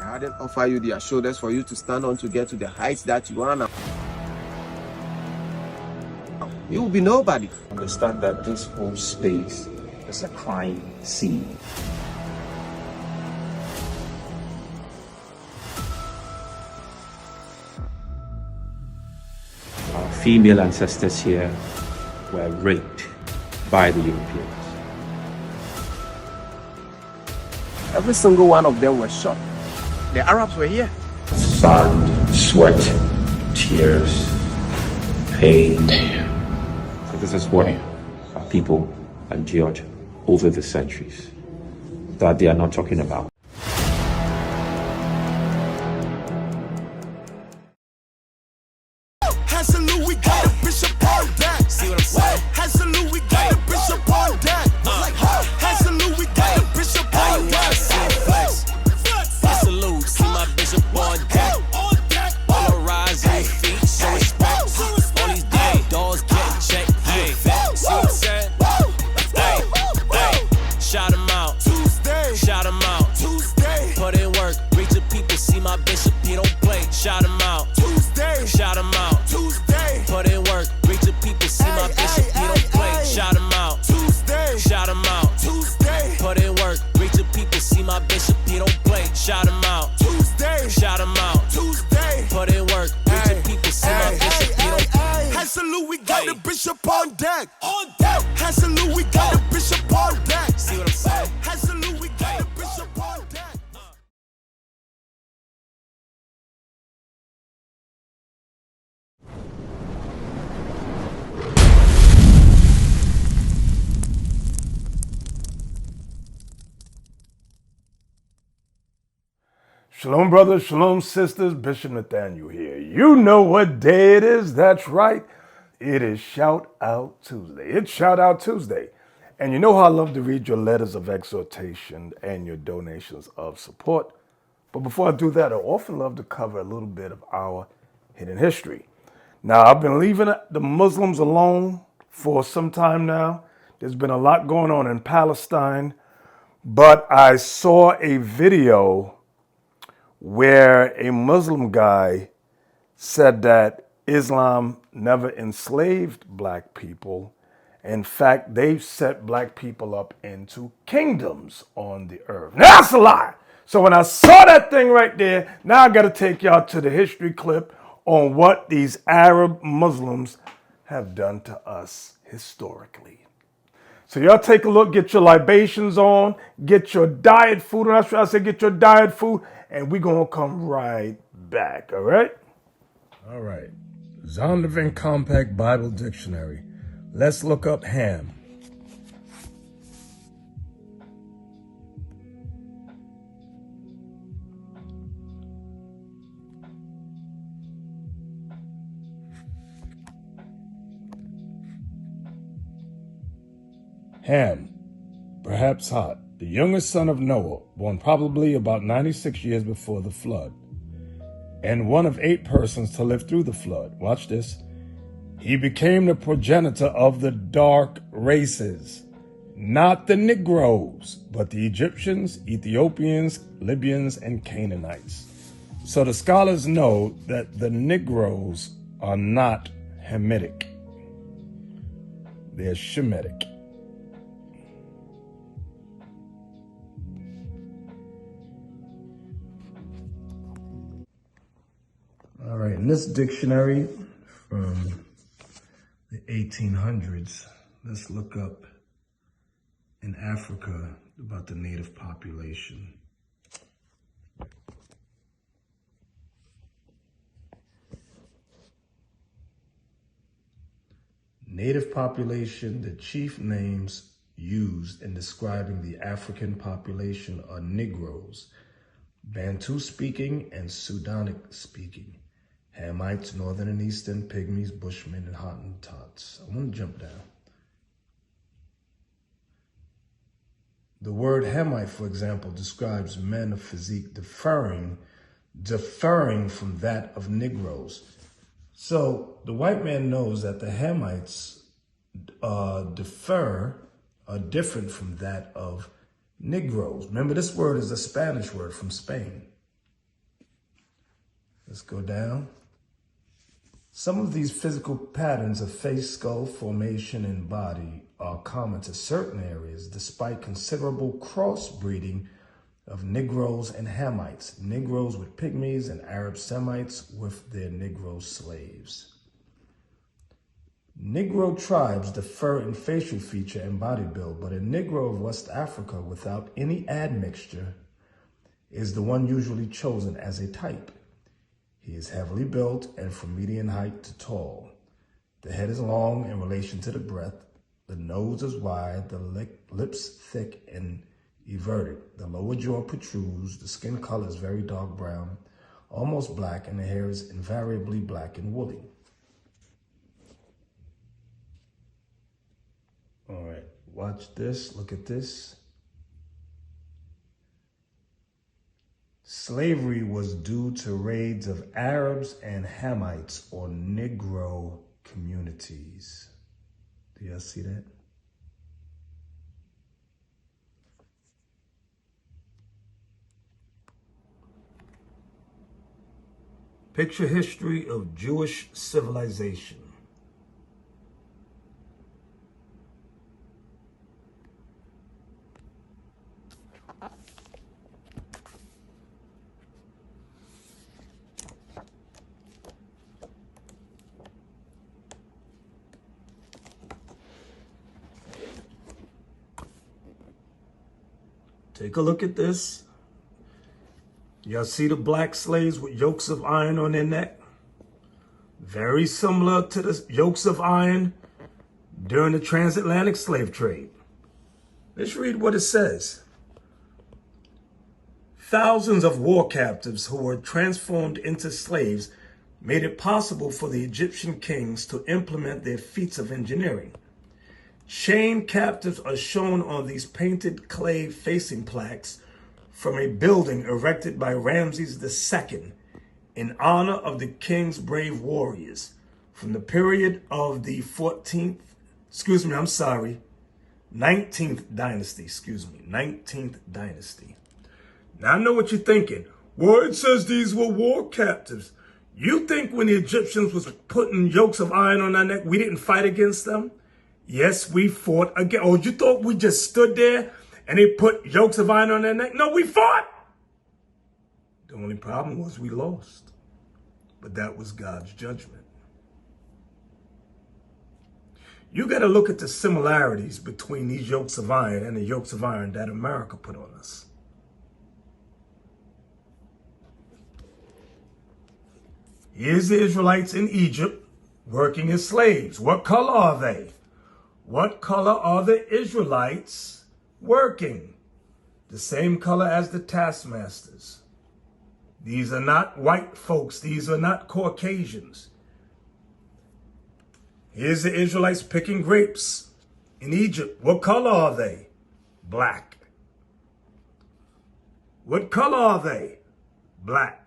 hadn't offered you their shoulders for you to stand on to get to the heights that you are now, you will be nobody. Understand that this whole space is a crime scene. Our female ancestors here were raped by the Europeans. Every single one of them was shot. The Arabs were here. Blood, sweat, tears, pain. So this is what our people endured over the centuries that they are not talking about. Shalom, brothers. Shalom, sisters. Bishop Nathaniel here. You know what day it is. That's right. It is Shout Out Tuesday. It's Shout Out Tuesday. And you know how I love to read your letters of exhortation and your donations of support. But before I do that, I often love to cover a little bit of our hidden history. Now, I've been leaving the Muslims alone for some time now. There's been a lot going on in Palestine. But I saw a video where a Muslim guy said that Islam never enslaved black people. In fact, they set black people up into kingdoms on the earth. Now, that's a lie. So when I saw that thing right there, now I got to take y'all to the history clip on what these Arab Muslims have done to us historically. So y'all take a look, get your libations on, get your diet food. And that's what I said, get your diet food. And we're going to come right back, all right? All right. Zondervan Compact Bible Dictionary. Let's look up ham. Ham, perhaps hot. The youngest son of Noah, born probably about 96 years before the flood, and one of 8 persons to live through the flood. Watch this. He became the progenitor of the dark races, not the Negroes, but the Egyptians, Ethiopians, Libyans, and Canaanites. So the scholars know that the Negroes are not Hamitic. They're Shemitic. All right, in this dictionary from the 1800s, let's look up in Africa about the native population. Native population, the chief names used in describing the African population are Negroes, Bantu-speaking and Sudanic-speaking, Hamites, Northern and Eastern, Pygmies, Bushmen, and Hottentots. I want to jump down. The word Hamite, for example, describes men of physique differing from that of Negroes. So the white man knows that the Hamites are different from that of Negroes. Remember, this word is a Spanish word from Spain. Let's go down. Some of these physical patterns of face, skull formation, and body are common to certain areas, despite considerable crossbreeding of Negroes and Hamites, Negroes with Pygmies, and Arab Semites with their Negro slaves. Negro tribes differ in facial feature and body build, but a Negro of West Africa without any admixture is the one usually chosen as a type. He is heavily built and from median height to tall. The head is long in relation to the breadth. The nose is wide, the lips thick and everted. The lower jaw protrudes. The skin color is very dark brown, almost black, and the hair is invariably black and woolly. All right, watch this. Look at this. Slavery was due to raids of Arabs and Hamites or Negro communities. Do y'all see that? Picture history of Jewish civilization. Take a look at this. Y'all see the black slaves with yokes of iron on their neck? Very similar to the yokes of iron during the transatlantic slave trade. Let's read what it says. Thousands of war captives who were transformed into slaves made it possible for the Egyptian kings to implement their feats of engineering. Chained captives are shown on these painted clay facing plaques from a building erected by Ramses II in honor of the king's brave warriors from the period of the 19th dynasty, 19th dynasty. Now I know what you're thinking. Well, it says these were war captives. You think when the Egyptians was putting yokes of iron on our neck, we didn't fight against them? Yes, we fought again. Oh, you thought we just stood there and they put yokes of iron on their neck? No, we fought. The only problem was we lost. But that was God's judgment. You got to look at the similarities between these yokes of iron and the yokes of iron that America put on us. Here's the Israelites in Egypt working as slaves. What color are they? What color are the Israelites working? The same color as the taskmasters. These are not white folks. These are not Caucasians. Here's the Israelites picking grapes in Egypt. What color are they? Black. What color are they? Black.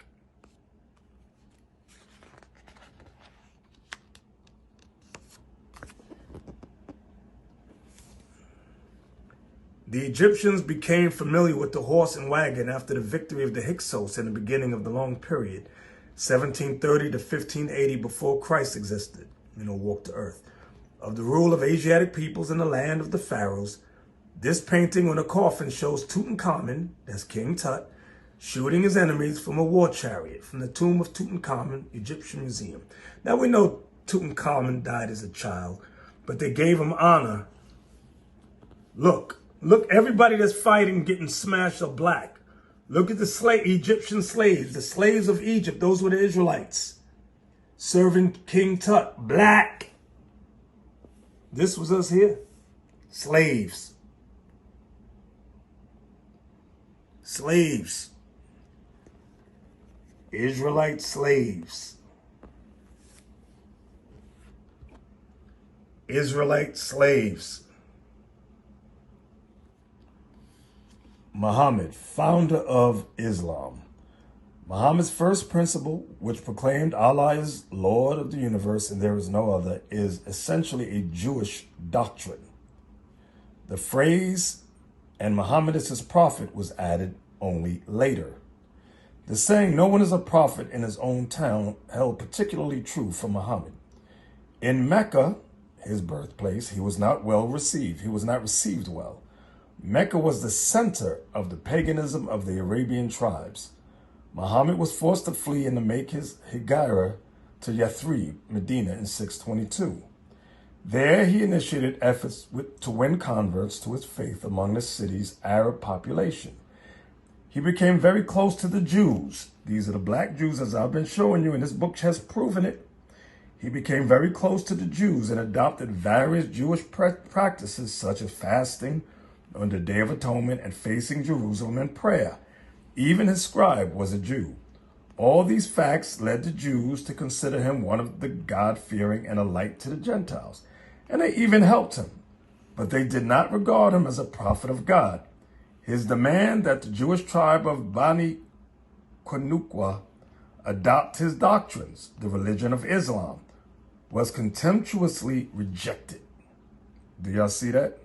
The Egyptians became familiar with the horse and wagon after the victory of the Hyksos in the beginning of the long period, 1730 to 1580 before Christ existed, walked the earth, of the rule of Asiatic peoples in the land of the pharaohs. This painting on a coffin shows Tutankhamun, that's King Tut, shooting his enemies from a war chariot from the tomb of Tutankhamun, Egyptian Museum. Now we know Tutankhamun died as a child, but they gave him honor. Look, everybody that's fighting getting smashed are black. Look at the Egyptian slaves, the slaves of Egypt. Those were the Israelites serving King Tut, black. This was us here, slaves. Slaves. Israelite slaves. Israelite slaves. Muhammad, founder of Islam. Muhammad's first principle, which proclaimed Allah is Lord of the universe and there is no other, is essentially a Jewish doctrine. The phrase, and Muhammad is his prophet, was added only later. The saying, "No one is a prophet in his own town," held particularly true for Muhammad. In Mecca, his birthplace, he was not well received. He was not received well. Mecca was the center of the paganism of the Arabian tribes. Muhammad was forced to flee and to make his hijrah to Yathrib, Medina, in 622. There he initiated efforts to win converts to his faith among the city's Arab population. He became very close to the Jews. These are the black Jews, as I've been showing you, and this book has proven it. He became very close to the Jews and adopted various Jewish practices such as fasting on the Day of Atonement and facing Jerusalem in prayer. Even his scribe was a Jew. All these facts led the Jews to consider him one of the God-fearing and a light to the Gentiles, and they even helped him. But they did not regard him as a prophet of God. His demand that the Jewish tribe of Bani Qunayqa adopt his doctrines, the religion of Islam, was contemptuously rejected. Do y'all see that?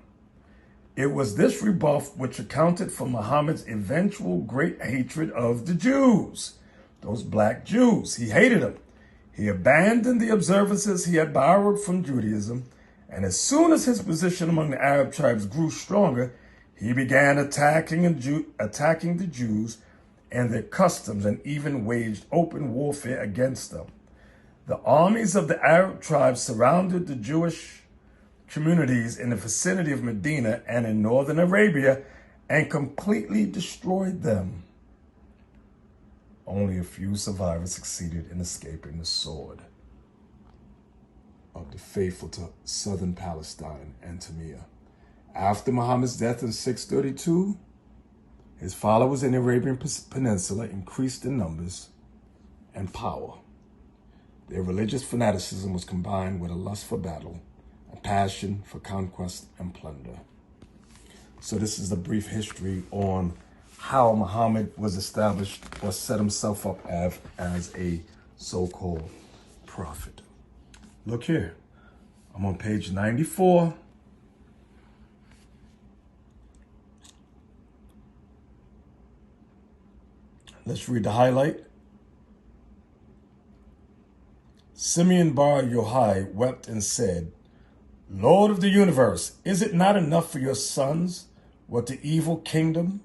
It was this rebuff which accounted for Muhammad's eventual great hatred of the Jews, those black Jews. He hated them. He abandoned the observances he had borrowed from Judaism, and as soon as his position among the Arab tribes grew stronger, he began attacking the Jews and their customs and even waged open warfare against them. The armies of the Arab tribes surrounded the Jewish communities in the vicinity of Medina and in northern Arabia and completely destroyed them. Only a few survivors succeeded in escaping the sword of the faithful to southern Palestine and Tamir. After Muhammad's death in 632, his followers in the Arabian Peninsula increased in numbers and power. Their religious fanaticism was combined with a lust for battle, a passion for conquest and plunder. So this is a brief history on how Muhammad was established or set himself up as a so-called prophet. Look here, I'm on page 94. Let's read the highlight. Simeon bar Yochai wept and said, "Lord of the universe, is it not enough for your sons what the evil kingdom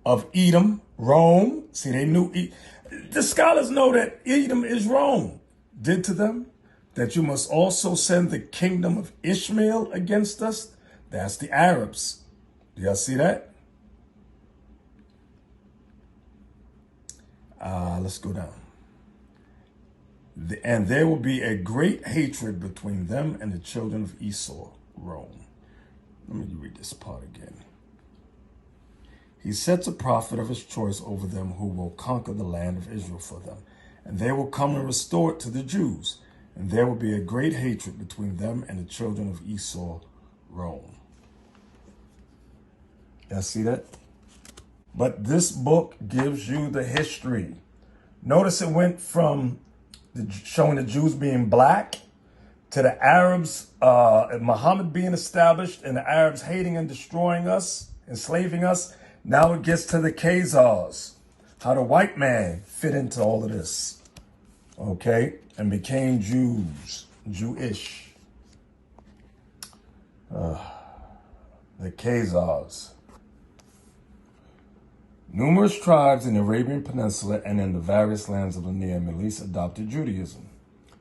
of Edom, Rome," see, they knew, the scholars know that Edom is Rome, "did to them, that you must also send the kingdom of Ishmael against us?" That's the Arabs. Do y'all see that? Let's go down. And there will be a great hatred between them and the children of Esau, Rome. Let me read this part again. He sets a prophet of his choice over them who will conquer the land of Israel for them. And they will come and restore it to the Jews. And there will be a great hatred between them and the children of Esau, Rome. Y'all see that? But this book gives you the history. Notice it went from showing the Jews being black to the Arabs, Muhammad being established and the Arabs hating and destroying us, enslaving us. Now it gets to the Khazars, how the white man fit into all of this, okay, and became Jews, Jewish. The Khazars. Numerous tribes in the Arabian Peninsula and in the various lands of the Near Middle East adopted Judaism.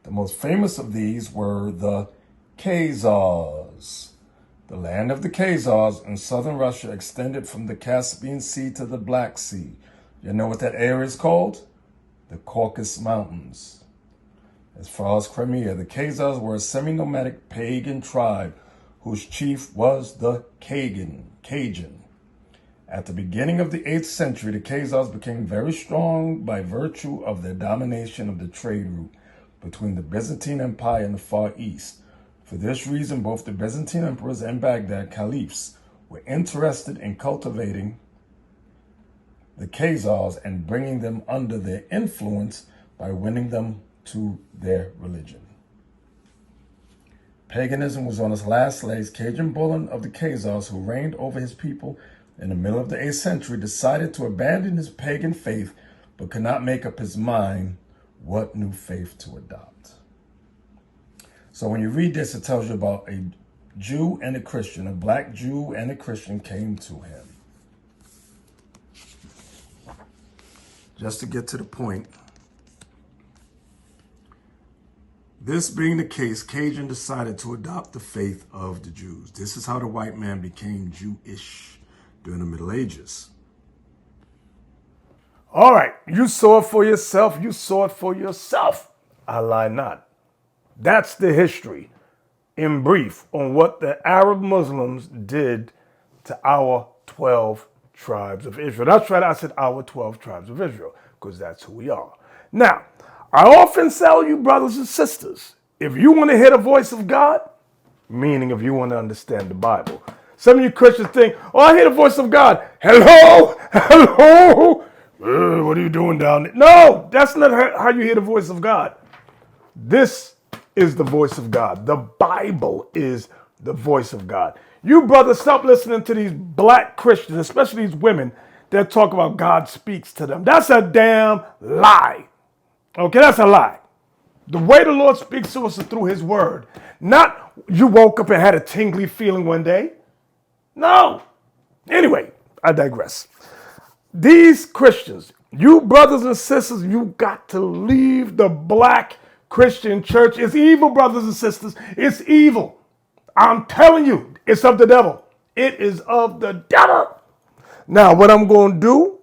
The most famous of these were the Khazars. The land of the Khazars in southern Russia extended from the Caspian Sea to the Black Sea. You know what that area is called? The Caucasus Mountains. As far as Crimea, the Khazars were a semi-nomadic pagan tribe whose chief was the Cajun. At the beginning of the 8th century, the Khazars became very strong by virtue of their domination of the trade route between the Byzantine Empire and the Far East. For this reason, both the Byzantine emperors and Baghdad caliphs were interested in cultivating the Khazars and bringing them under their influence by winning them to their religion. Paganism was on its last legs. Cajun Bullen of the Khazars, who reigned over his people in the middle of the 8th century, decided to abandon his pagan faith but could not make up his mind what new faith to adopt. So when you read this, it tells you about a Jew and a Christian. A black Jew and a Christian came to him. Just to get to the point, this being the case, Cajun decided to adopt the faith of the Jews. This is how the white man became Jewish during the Middle Ages. All right, you saw it for yourself. You saw it for yourself. I lie not. That's the history, in brief, on what the Arab Muslims did to our 12 tribes of Israel. That's right, I said our 12 tribes of Israel, because that's who we are. Now, I often tell you, brothers and sisters, if you want to hear the voice of God, meaning if you want to understand the Bible. Some of you Christians think, oh, I hear the voice of God. Hello? Hello? What are you doing down there? No, that's not how you hear the voice of God. This is the voice of God. The Bible is the voice of God. You brothers, stop listening to these black Christians, especially these women that talk about God speaks to them. That's a damn lie. Okay, that's a lie. The way the Lord speaks to us is through his word. Not you woke up and had a tingly feeling one day. No. Anyway, I digress. These Christians, you brothers and sisters, you got to leave the black Christian church. It's evil, brothers and sisters. It's evil. I'm telling you, it's of the devil. It is of the devil. Now, what I'm going to do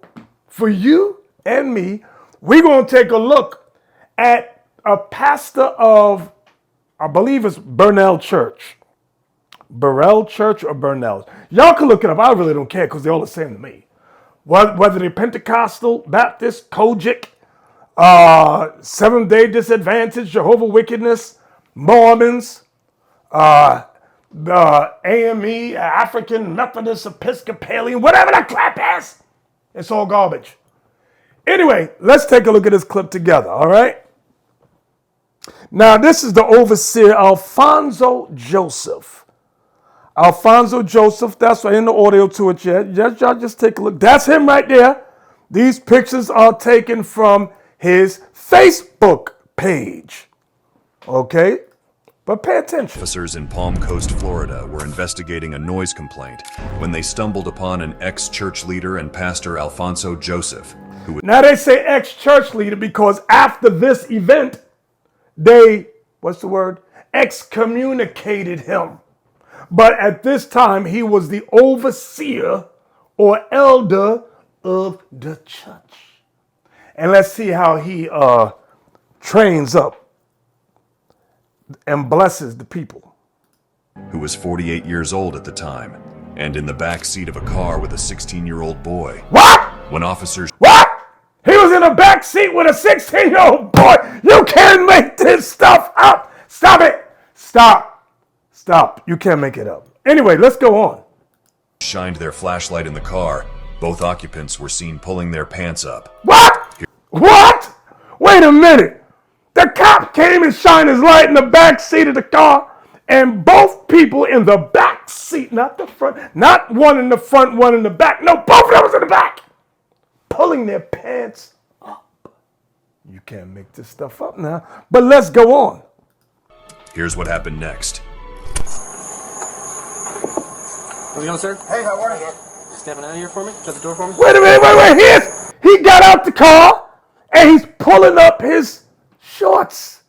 for you and me, we're going to take a look at a pastor of, I believe it's Burnell Church. Burrell Church or Burnell. Y'all can look it up. I really don't care because they're all the same to me. Whether they're Pentecostal, Baptist, Kojic, Seventh-day Disadvantage, Jehovah Wickedness, Mormons, the AME, African Methodist Episcopalian, whatever that crap is, it's all garbage. Anyway, let's take a look at this clip together, all right? Now, this is the overseer, Alfonso Joseph. Alfonso Joseph, that's right, in the audio to it yet. Y'all just take a look. That's him right there. These pictures are taken from his Facebook page. Okay? But pay attention. Officers in Palm Coast, Florida were investigating a noise complaint when they stumbled upon an ex-church leader and pastor Alfonso Joseph, who was... Now they say ex-church leader because after this event, they, excommunicated him. But at this time, he was the overseer or elder of the church. And let's see how he trains up and blesses the people. Who was 48 years old at the time, and in the back seat of a car with a 16-year-old boy. What? When officers... What? He was in the back seat with a 16-year-old boy. You can't make this stuff up. Stop it. Stop. You can't make it up. Anyway, let's go on. Shined their flashlight in the car. Both occupants were seen pulling their pants up. What? What? Wait a minute. The cop came and shined his light in the back seat of the car, and both people in the back seat, not the front, not one in the front, one in the back. No, both of them was in the back, pulling their pants up. You can't make this stuff up now, but let's go on. Here's what happened next. How's it going, sir? Hey, how are you? Stepping out of here for me? Shut the door for me? Wait a minute, he got out the car and he's pulling up his shorts.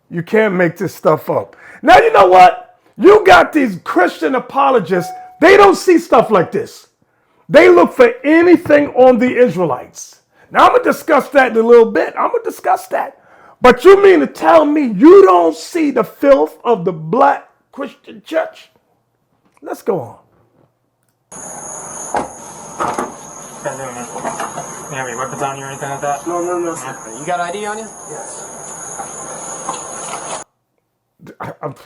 You can't make this stuff up. Now, you know what? You got these Christian apologists. They don't see stuff like this. They look for anything on the Israelites. Now, I'm going to discuss that in a little bit. But you mean to tell me you don't see the filth of the black Christian church? Let's go on. You have any weapons on you or anything like that? No, sir. You got ID on you? Yes.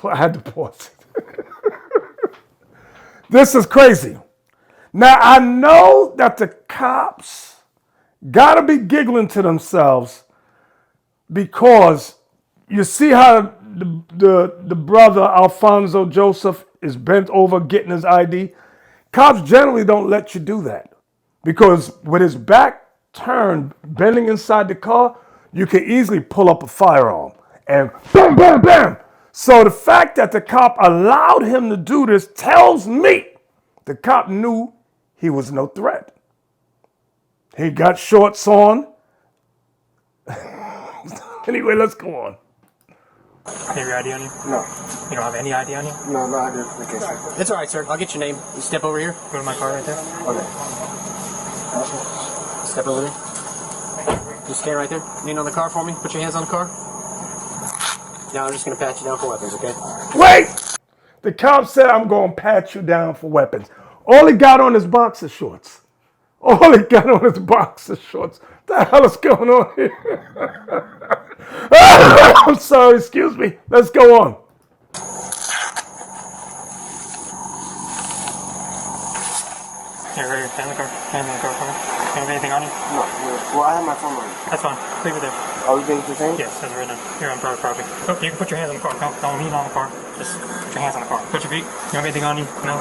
I had to pause. This is crazy. Now, I know that the cops got to be giggling to themselves because you see how the brother Alfonso Joseph is bent over getting his ID. Cops generally don't let you do that because with his back turn, bending inside the car, you can easily pull up a firearm and bam, bam, bam. So the fact that the cop allowed him to do this tells me the cop knew he was no threat. He got shorts on. Anyway, let's go on. You have your ID on you? No. You don't have any ID on you? No, no identification. It's alright, sir. I'll get your name. You step over here. Go to my car right there. Okay. Step over there. Just stand right there. Lean on the car for me. Put your hands on the car. Now I'm just going to pat you down for weapons, okay? Wait! The cop said, I'm going to pat you down for weapons. All he got on his boxer shorts. All he got on his boxer shorts. What the hell is going on here? I'm sorry, excuse me. Let's go on. Here, right here. Hand on the car. Hand on the car for me. You have anything on you? No. Well, I have my phone on me. That's fine. Leave it there. Are we getting detained? Yes, that's right now. You're on private property. Oh, you can put your hands on the car. Don't lean on the car. Just put your hands on the car. Put your feet. You have anything on you? No?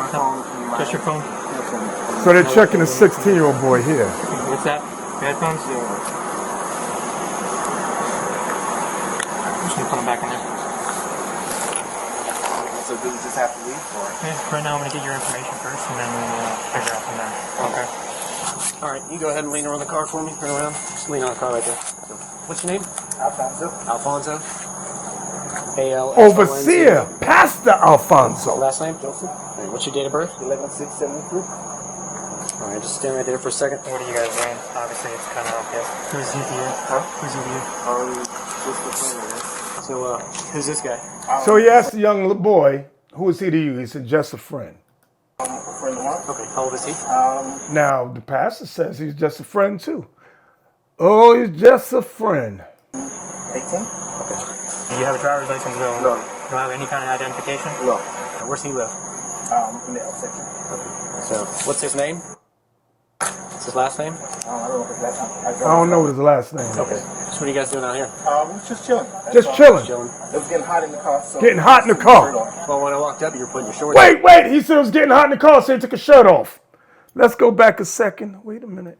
Just your phone? So they're checking a 16-year-old boy here. What's that? Your headphones? I'm just going to put them back in there. So do we just have to leave for it? Yeah, right now I'm going to get your information first, and then we'll figure out from there. Okay. All right, you go ahead and lean around the car for me. Turn around. Just lean on the car right there. What's your name? Alfonso. Alfonso. A-L. Overseer, Pastor Alfonso. Last name? Joseph. All right, what's your date of birth? 11/6/73. All right, just stand right there for a second. What are you guys doing? Obviously, it's kind of obvious. Who's he to you? Huh? Who's he to you? Just the phone, I guess. So, who's this guy? So he asked the young boy, who is he to you? He said, just a friend. A friend of mine. Okay, how old is he? Now, the pastor says he's just a friend too. Oh, he's just a friend. 18? Okay. Do you have a driver's license? No. You don't have any kind of identification? No. Where's he live? In the L section. So, what's his name? What's his last name? I don't know if it's that time. I don't know what his last name is. Okay. So what are you guys doing out here? We was just chilling. That's Just all. chilling. Chilling. It was getting hot in the car, so... Getting hot in the car. Well, when I walked up, you were putting your shorts on. Wait, he said it was getting hot in the car, so he took his shirt off. Let's go back a second. Wait a minute.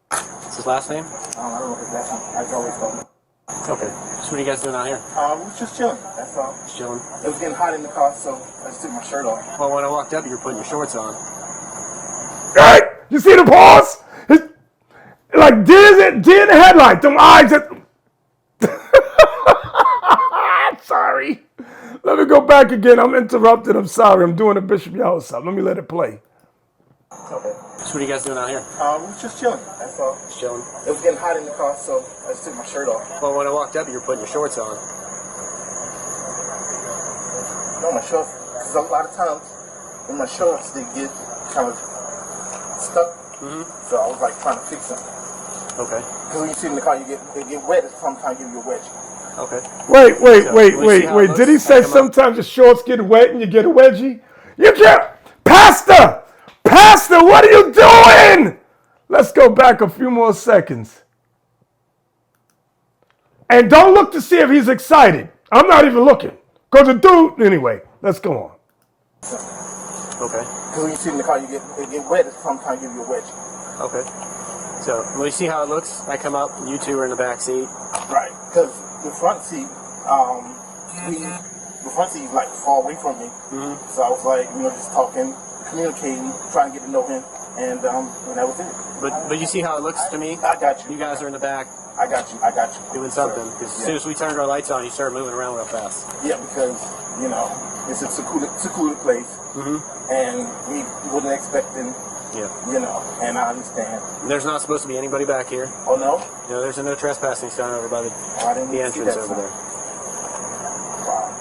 What's his last name? I don't know if it's that time. I always told him. Okay. So what are you guys doing out here? We was just chilling. That's all. Just chilling. It was getting hot in the car, so I just took my shirt off. Well, when I walked up, you were putting your shorts on. Right? You see the pause? Like deer in the headlight. Them eyes that... Sorry. Let me go back again. I'm interrupted. I'm sorry. I'm doing a Bishop Yahusab. Let me let it play. Okay. So what are you guys doing out here? We was just chilling. That's all. Just chilling. It was getting hot in the car, so I just took my shirt off. Well, when I walked up, you were putting your shorts on. No, my shorts. Because a lot of times, when my shorts, they get kind of stuck. So I was like trying to fix them. Okay. Because when you sit in the car, they get wet. Sometimes give you a wedgie. Okay. Wait. looks? Did he say sometimes the shorts get wet and you get a wedgie? You can't. Pastor, what are you doing? Let's go back a few more seconds. And don't look to see if he's excited. I'm not even looking. Because the dude, anyway, let's go on. Okay. Because when you sit in the car, they get wet. Sometimes give you a wedgie. Okay. So, when you see how it looks, I come up, you two are in the back seat. Right. Because the front seat, the front seat is like far away from me. So I was like, just talking, communicating, trying to get to know him, and that was it. But you see how it looks to me? I got you. You guys are in the back I got you. doing something. Because as soon as we turned our lights on, you started moving around real fast. Yeah, because, it's a secluded place, and we wasn't expecting, and I understand. There's not supposed to be anybody back here. Oh, no? No, there's a no trespassing sign over by I didn't the see entrance that over sign. there. Wow.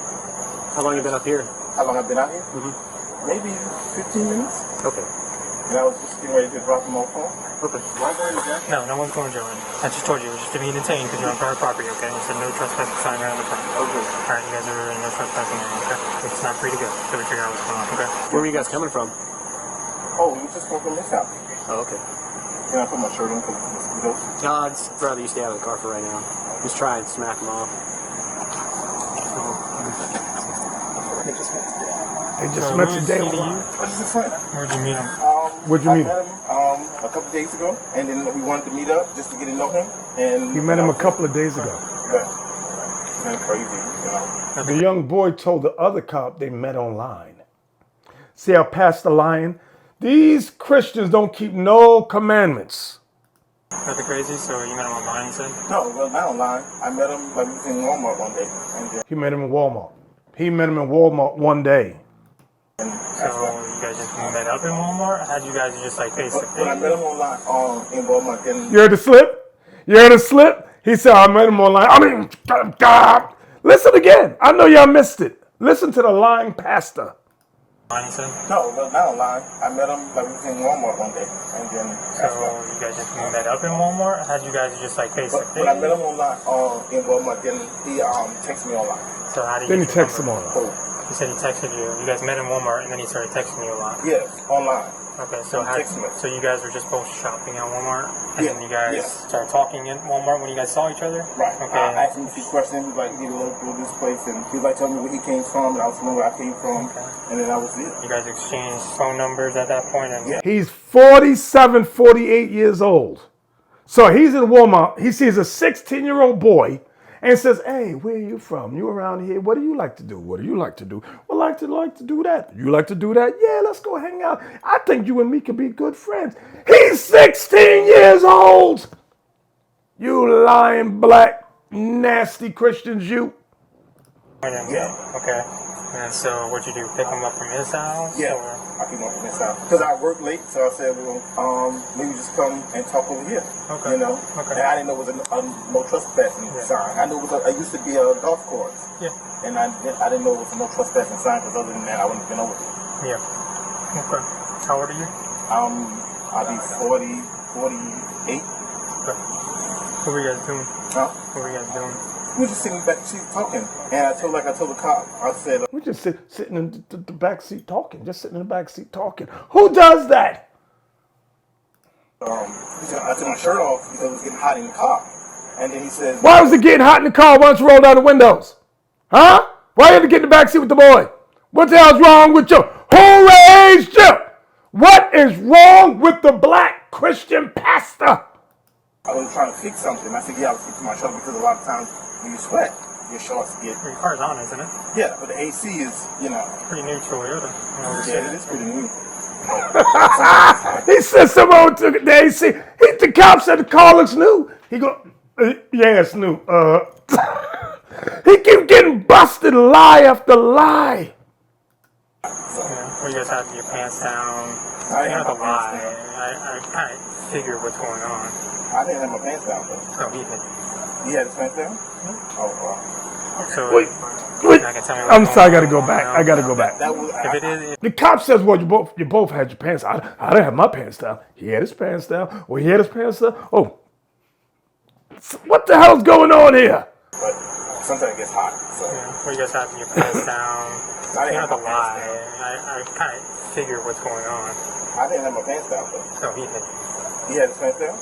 How long you been up here? How long I've been out here? Maybe 15 minutes. Okay. And I was just getting ready to drop him off home. Okay. Why going to jail? No one's going to jail. I just told you it was just to be detained because you're on private property, okay? It said no trespassing sign around the front. Okay. Alright, you guys are in no trespassing area, okay? It's not free to go. So we figure out what's going on, okay? Where were you guys coming from? Oh, we just come from this house. Oh, okay. Can I put my shirt on for mosquitoes? No, I'd just rather you stay out of the car for right now. Just try and smack them off. They just met today. They just met today. Just a friend. Where'd you meet him? Where'd you meet I met him a couple days ago, and then we wanted to meet up just to get to know him. And You met him a couple of days ago. Yeah. Kind of crazy, you know. The young boy told the other cop they met online. See how Pastor lying? These Christians don't keep no commandments. Nothing crazy, so you met him online, you said? No, well, not online. I met him like we was in Walmart one day, and then He met him in Walmart. He met him in Walmart one day. So you guys just met up in Walmart? How'd you guys just like face to when I met face? him online in Walmart, then You heard the slip? You heard the slip? He said, I met him online. I mean, God. Listen again. I know y'all missed it. Listen to the lying pastor. Online, you said? no, well, not online. I met him like we was in Walmart one day, and then So you guys just met up in Walmart? How'd you guys just like face to when I met face? him online in Walmart, then he texted me online. So how did Then you he get your texts him number? on. Oh, You said he texted you. You guys met in Walmart and then he started texting you a lot. yes, online. Okay, so On text message. so you guys were just both shopping at Walmart, and Yeah, then you guys yeah. started talking in Walmart when you guys saw each other. Right. Okay. I asked him a few questions. He was like, he looked through this place, and he was like, telling me where he came from, and I was telling him where I came from, and then that was it. You guys exchanged phone numbers at that point, and Yeah. He's 47, 48 years old. So he's in Walmart. He sees a 16-year-old boy and says, hey, where are you from? You around here? What do you like to do? What do you like to do? Well, like to do that. You like to do that? Yeah, let's go hang out. I think you and me could be good friends. He's 16 years old. You lying black, nasty Christians, you. Yeah. Okay. And so what'd you do? Pick him up from his house? Yeah. Or? I came up from this house because I work late, so I said, well, maybe just come and talk over here. Okay. You know. Okay. And I didn't know it was a no trespassing sign. I knew it used to be a golf course. Yeah. And I didn't know it was a no trespassing sign because other than that, I wouldn't have been over there. Yeah. Okay. How old are you? I'll be 48. Okay. What were you guys doing? Huh? What were you guys doing? We were just sitting back the seat talking, and I told the cop, I said, We're just sitting in the back seat talking. Just sitting in the back seat talking. Who does that? I took my shirt off because it was getting hot in the car, and then he says, Why was it getting hot in the car? Why don't you roll down the windows? Huh? Why you had to get in the back seat with the boy? What the hell's wrong with you? Who raised you? What is wrong with the black Christian pastor? I was trying to fix something. I said, yeah, I was fixing my shirt because a lot of times when you sweat, your shorts get, Your car's on, isn't it? yeah, but the AC is, Pretty new Toyota. yeah, it is pretty new. He said someone took the AC. The cop said the car looks new. He go, yeah, it's new. He keep getting busted lie after lie. Yeah. Were you guys having your pants down? I You didn't don't have have to my lie. pants down. I kind of figure what's going on. I didn't have my pants down, though. So he did. You had his pants down? Oh, wow. So Wait. I can tell me what's I'm going sorry, I gotta on go back. now. I gotta go back. That was, If it is, The cop says, well, you both had your pants down. I didn't have my pants down. He had his pants down. Well, he had his pants down. Oh, what the hell's going on here? but sometimes it gets hot, so. were you guys having your pants down? I You didn't don't have have to my lie. pants down. I kind of figure what's going on. I didn't have my pants down, though. So he did. He had his pants down?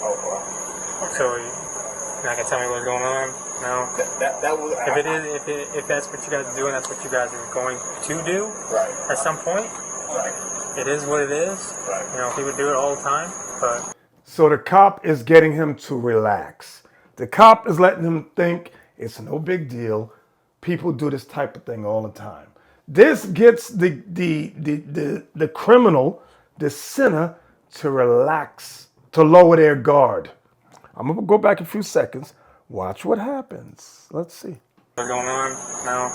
Oh, wow. So you're not gonna tell me what's going on? No. That was, If it is, if that's what you guys are doing, that's what you guys are going to do right, at some point. right, It is what it is. right. You know, he would do it all the time, but So the cop is getting him to relax. The cop is letting him think it's no big deal. People do this type of thing all the time. This gets the criminal, the sinner, to relax, to lower their guard. I'm gonna go back a few seconds. Watch what happens. Let's see. what's going on? No.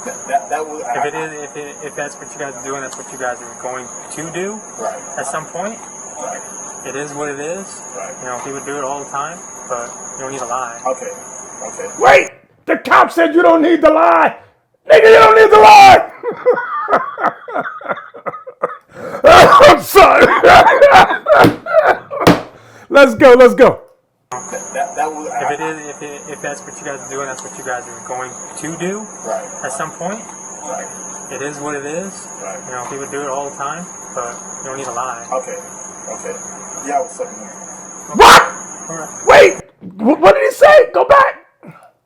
That was, If it is, if that's what you guys are doing, that's what you guys are going to do right, at some point. right, It is what it is. right. You know, he would do it all the time, but you don't need to lie. Okay, okay. Wait! The cop said you don't need to lie! Nigga, you don't need to lie! I'm sorry. Let's go. That was, If it is, if that's what you guys are doing, that's what you guys are going to do right, at some point. right, It is what it is. right. You know, he would do it all the time, but you don't need to lie. Okay, okay. Yeah, I was sucking him. What? Alright. Wait! What did he say? Go back!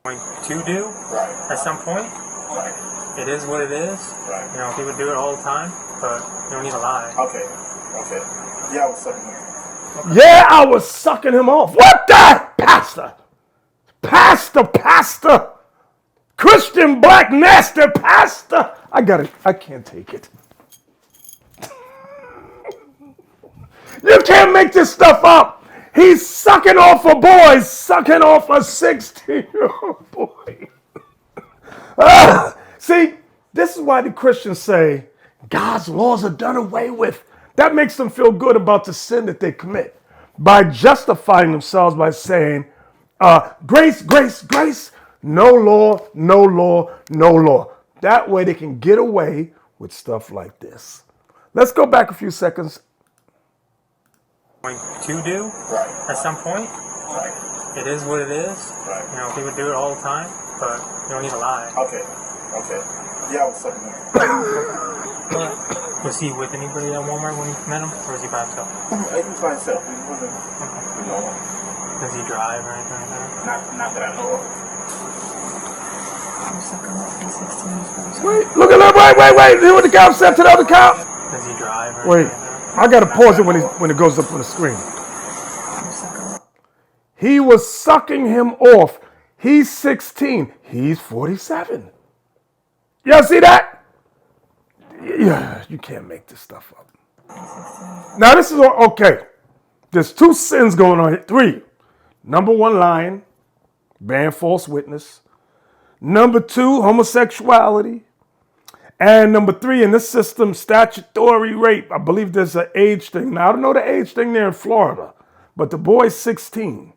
Going to do Right, at some point. right, It is what it is. right. You know, he would do it all the time, but you don't need to lie. Okay, okay. Yeah, I was sucking him. Yeah, I was sucking him off. What the? Pastor. Christian black nasty pastor. I can't take it. You can't make this stuff up. He's sucking off a boy, sucking off a 16-year-old boy. See, this is why the Christians say God's laws are done away with. That makes them feel good about the sin that they commit by justifying themselves by saying, grace, grace, grace, no law, no law, no law. That way they can get away with stuff like this. Let's go back a few seconds. Going to do at some point. It is what it is. Right. You know, people do it all the time, but you don't need to lie. Okay. Yeah, I was sucking him. Was he with anybody at Walmart when you met him, or was he by himself? He was by himself. He wasn't, Does he drive or anything like that? not that I know of. Wait, look at that. Wait. See what the cop said to the other cop? Does he drive or Wait, anything like that? I gotta pause it when it goes up on the screen. He was sucking him off. He's 16. He's 47. Y'all see that? Yeah, you can't make this stuff up. Now this is okay. There's two sins going on here. 3. Number 1, lying, bearing false witness. Number 2, homosexuality. And number 3, in this system, statutory rape. I believe there's an age thing. Now, I don't know the age thing there in Florida, but the boy's 16.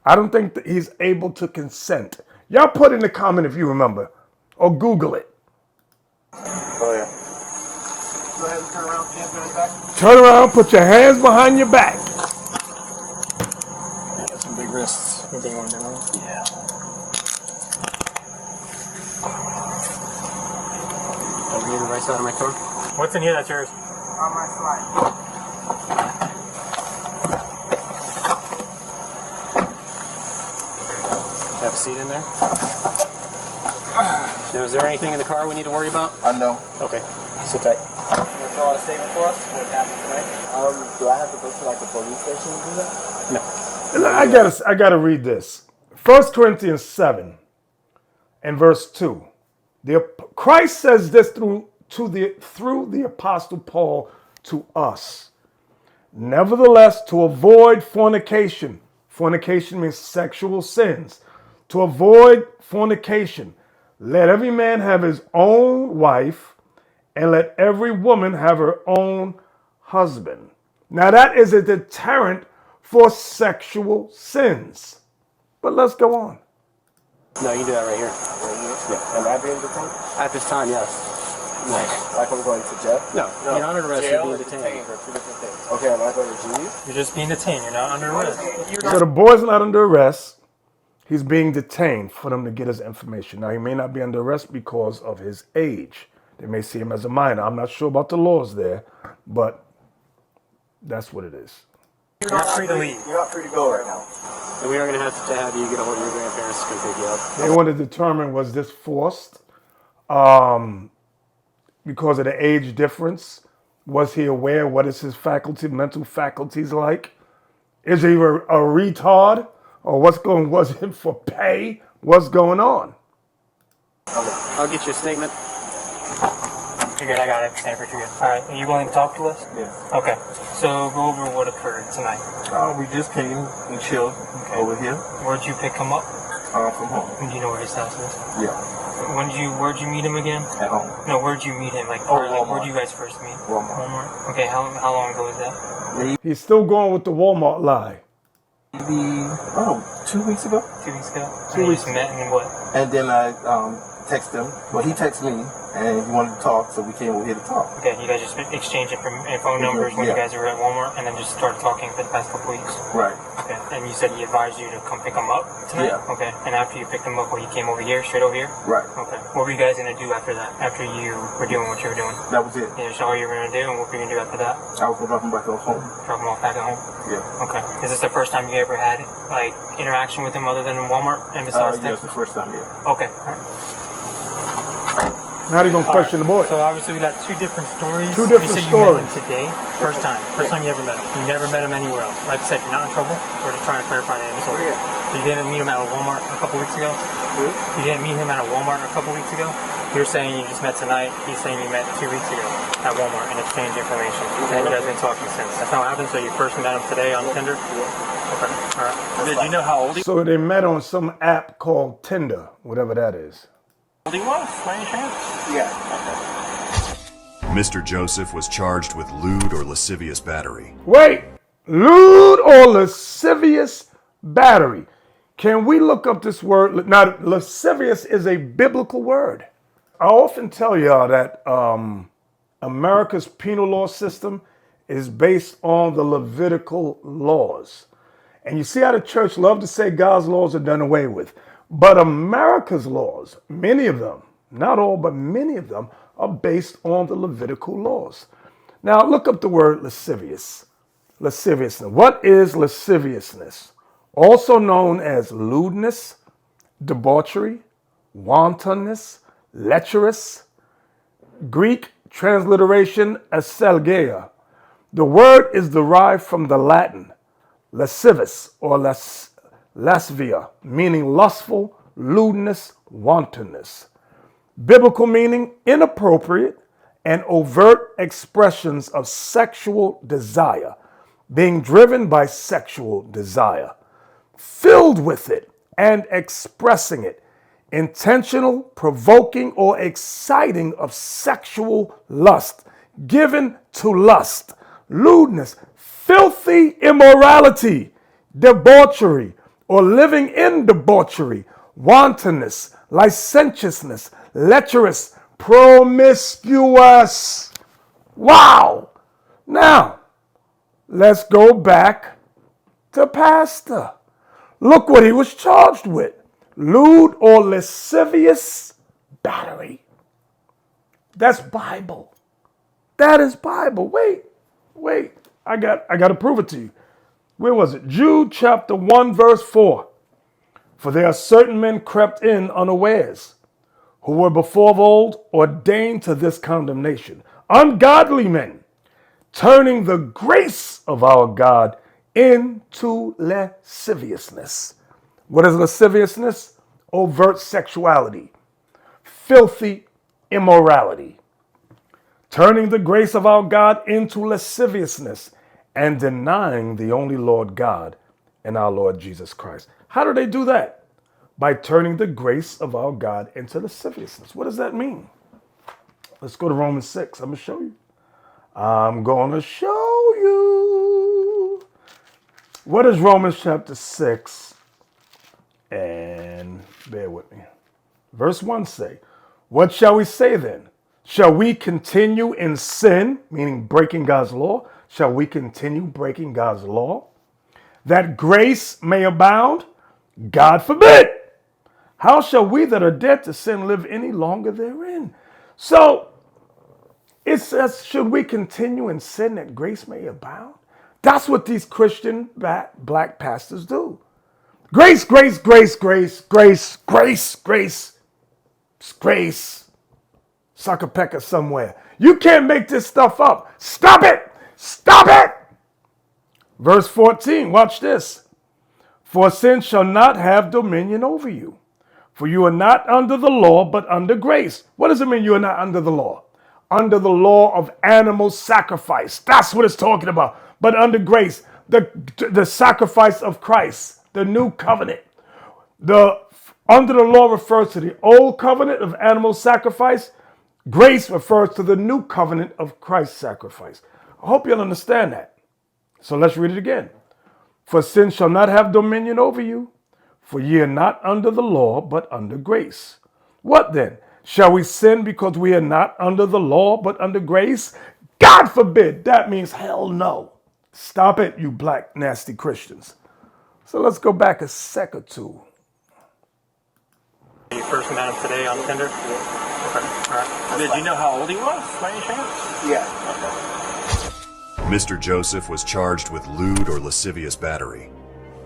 I don't think that he's able to consent. Y'all put in the comment if you remember, or Google it. Oh, yeah. Go ahead and turn around, hands behind your back. Turn around, put your hands behind your back. Got some big wrists. Anything you want to know? Yeah. Over here, the right side of my car. What's in here that's yours? On my slide. Have a seat in there. Now, is there anything in the car we need to worry about? No. Okay. Sit tight. You want to fill out a statement for us? What happened tonight? Do I have to go to like the police station to do that? No. I gotta read this. 1 Corinthians 7 and verse 2. Christ says this through the Apostle Paul to us. Nevertheless, to avoid fornication. Fornication means sexual sins. To avoid fornication, let every man have his own wife, and let every woman have her own husband. Now that is a deterrent for sexual sins. But let's go on. No, you can do that right here. Yeah. Am I being detained? At this time, yes. Like I'm going to jail? No, you're not under arrest. You're being Detained detained. for 2 different things. Okay, am I going to jail? You're just being detained. You're not under arrest. So the boy's not under arrest. He's being detained for them to get his information. Now, he may not be under arrest because of his age. They may see him as a minor. I'm not sure about the laws there, but that's what it is. You're not free to leave. You're not free to go right now. And we are going to have you get a hold of your grandparents to come pick you up. They want to determine, was this forced because of the age difference? Was he aware? What is his mental faculties like? Is he a retard? Or was it for pay? What's going on? I'll get you a statement. You're good, I got it. Stanford, you're good. Alright, are you willing to talk to us? Yes. Okay, so go over what occurred tonight. We just came and chilled over here Where'd you pick him up? from home. And do you know where his house is? Yeah, Where'd you meet him again? at home. No, where'd you meet him? Walmart. Where'd you guys first meet? Walmart. Okay, how long ago was that? He's still going with the Walmart lie. Maybe 2 weeks ago. 2 weeks ago? 2 And you weeks. just met and what? And then I texted him. Well, he texted me, and he wanted to talk, so we came over here to talk. Okay, you guys just exchanged phone numbers when you Yeah. guys were at Walmart and then just started talking for the past couple weeks? Right. Okay, and you said he advised you to come pick him up tonight? Yeah. Okay, and after you picked him up, you came over here, straight over here? Right. Okay, what were you guys going to do after that? After you were doing what you were doing? That was it. Yeah, so all you were going to do, and what were you going to do after that? I was going to drop him back off home. Drop him off back at home? Yeah. Okay, is this the first time you ever had, interaction with him other than in Walmart and besides Yeah, it's text? the first time here. Okay, alright. Now they're going to question the boy. So obviously we got two different stories. Two different you said stories. You met him today, first time you ever met him. You never met him anywhere else. Like I said, you're not in trouble. We're just trying to clarify the answer. You didn't meet him at a Walmart a couple weeks ago? You didn't meet him at a Walmart a couple weeks ago? You're saying you just met tonight. He's saying you met 2 weeks ago at Walmart and exchanged information. And you guys been talking since. That's not what happened. So you first met him today on Tinder? Okay. All right. Did you know how old he was? So they met on some app called Tinder, whatever that is. By any chance? Yeah. Mr. Joseph was charged with lewd or lascivious battery. Wait, lewd or lascivious battery. Can we look up this word? Now, lascivious is a biblical word. I often tell y'all that America's penal law system is based on the Levitical laws. And you see how the church love to say God's laws are done away with. But America's laws, many of them, not all, but many of them, are based on the Levitical laws. Now, look up the word lascivious. Lasciviousness. What is lasciviousness? Also known as lewdness, debauchery, wantonness, lecherous. Greek transliteration aselgeia. The word is derived from the Latin lascivious or lascivia, meaning lustful, lewdness, wantonness. Biblical meaning, inappropriate and overt expressions of sexual desire, being driven by sexual desire, filled with it and expressing it, intentional, provoking, or exciting of sexual lust, given to lust, lewdness, filthy immorality, debauchery, or living in debauchery, wantonness, licentiousness, lecherous, promiscuous. Wow. Now, let's go back to Pastor. Look what he was charged with. Lewd or lascivious battery. That's Bible. That is Bible. Wait. I got to prove it to you. Where was it? Jude chapter 1, verse 4. For there are certain men crept in unawares, who were before of old ordained to this condemnation. Ungodly men, turning the grace of our God into lasciviousness. What is lasciviousness? Overt sexuality, filthy immorality. Turning the grace of our God into lasciviousness and denying the only Lord God and our Lord Jesus Christ. How do they do that? By turning the grace of our God into lasciviousness. What does that mean? Let's go to Romans 6. I'm going to show you. I'm going to show you. What is Romans chapter 6? And bear with me. Verse 1 say, what shall we say then? Shall we continue in sin, meaning breaking God's law? Shall we continue breaking God's law, that grace may abound? God forbid. How shall we that are dead to sin live any longer therein? So it says, should we continue in sin that grace may abound? That's what these Christian black pastors do. Grace, grace, grace, grace, grace, grace, grace, grace. Sucker pecker somewhere. You can't make this stuff up. Stop it. Stop it. Verse 14, watch this. For sin shall not have dominion over you. For you are not under the law, but under grace. What does it mean you are not under the law? Under the law of animal sacrifice. That's what it's talking about. But under grace, the sacrifice of Christ, the new covenant. Under the law refers to the old covenant of animal sacrifice. Grace refers to the new covenant of Christ's sacrifice. I hope you'll understand that. So let's read it again. For sin shall not have dominion over you, for ye are not under the law, but under grace. What then? Shall we sin because we are not under the law, but under grace? God forbid. That means hell no. Stop it, you black nasty Christians. So let's go back a sec or two. You first met him today on Tinder? Okay. All right. Did you know how old he was by any chance? Yeah. Mr. Joseph was charged with lewd or lascivious battery.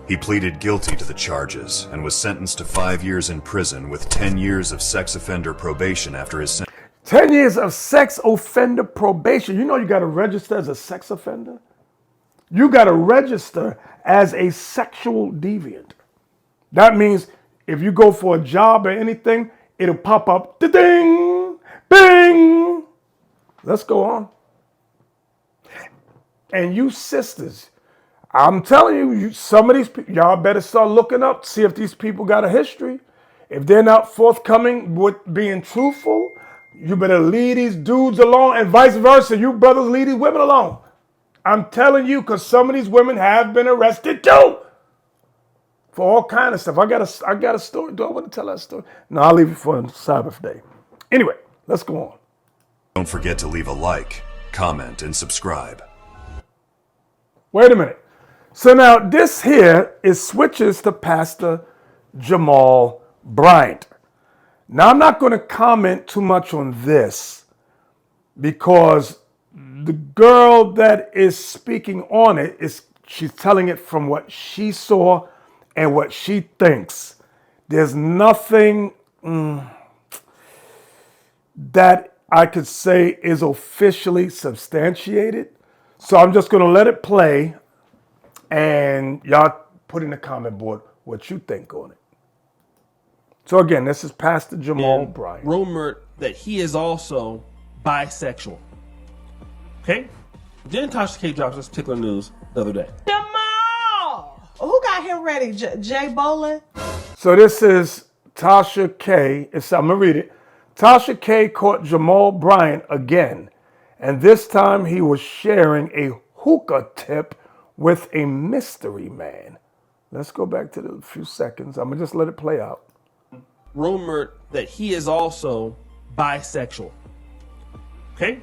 He pleaded guilty to the charges and was sentenced to 5 years in prison with 10 years of sex offender probation after his sentence. 10 years of sex offender probation. You know you got to register as a sex offender? You got to register as a sexual deviant. That means if you go for a job or anything, it'll pop up, ding, bing. Let's go on. And you sisters, I'm telling you, some of these people, y'all better start looking up, see if these people got a history. If they're not forthcoming with being truthful, you better leave these dudes alone, and vice versa. You brothers leave these women alone. I'm telling you, because some of these women have been arrested too for all kind of stuff. I got a story. Do I want to tell that story? No, I'll leave it for Sabbath day. Anyway, let's go on. Don't forget to leave a like, comment, and subscribe. Wait a minute. So now this here is switches to Pastor Jamal Bryant. Now I'm not going to comment too much on this because the girl that is speaking on it she's telling it from what she saw and what she thinks. There's nothing that I could say is officially substantiated. So I'm just going to let it play and y'all put in the comment board what you think on it. So again, this is Pastor Jamal Bryant. Rumored that he is also bisexual. Okay? Then Tasha K drops this particular news the other day. Jamal! Who got him ready? Jay Bolin? So this is Tasha K. I'm going to read it. Tasha K caught Jamal Bryant again. And this time he was sharing a hookah tip with a mystery man. Let's go back to the few seconds. I'm going to just let it play out. Rumored that he is also bisexual. Okay?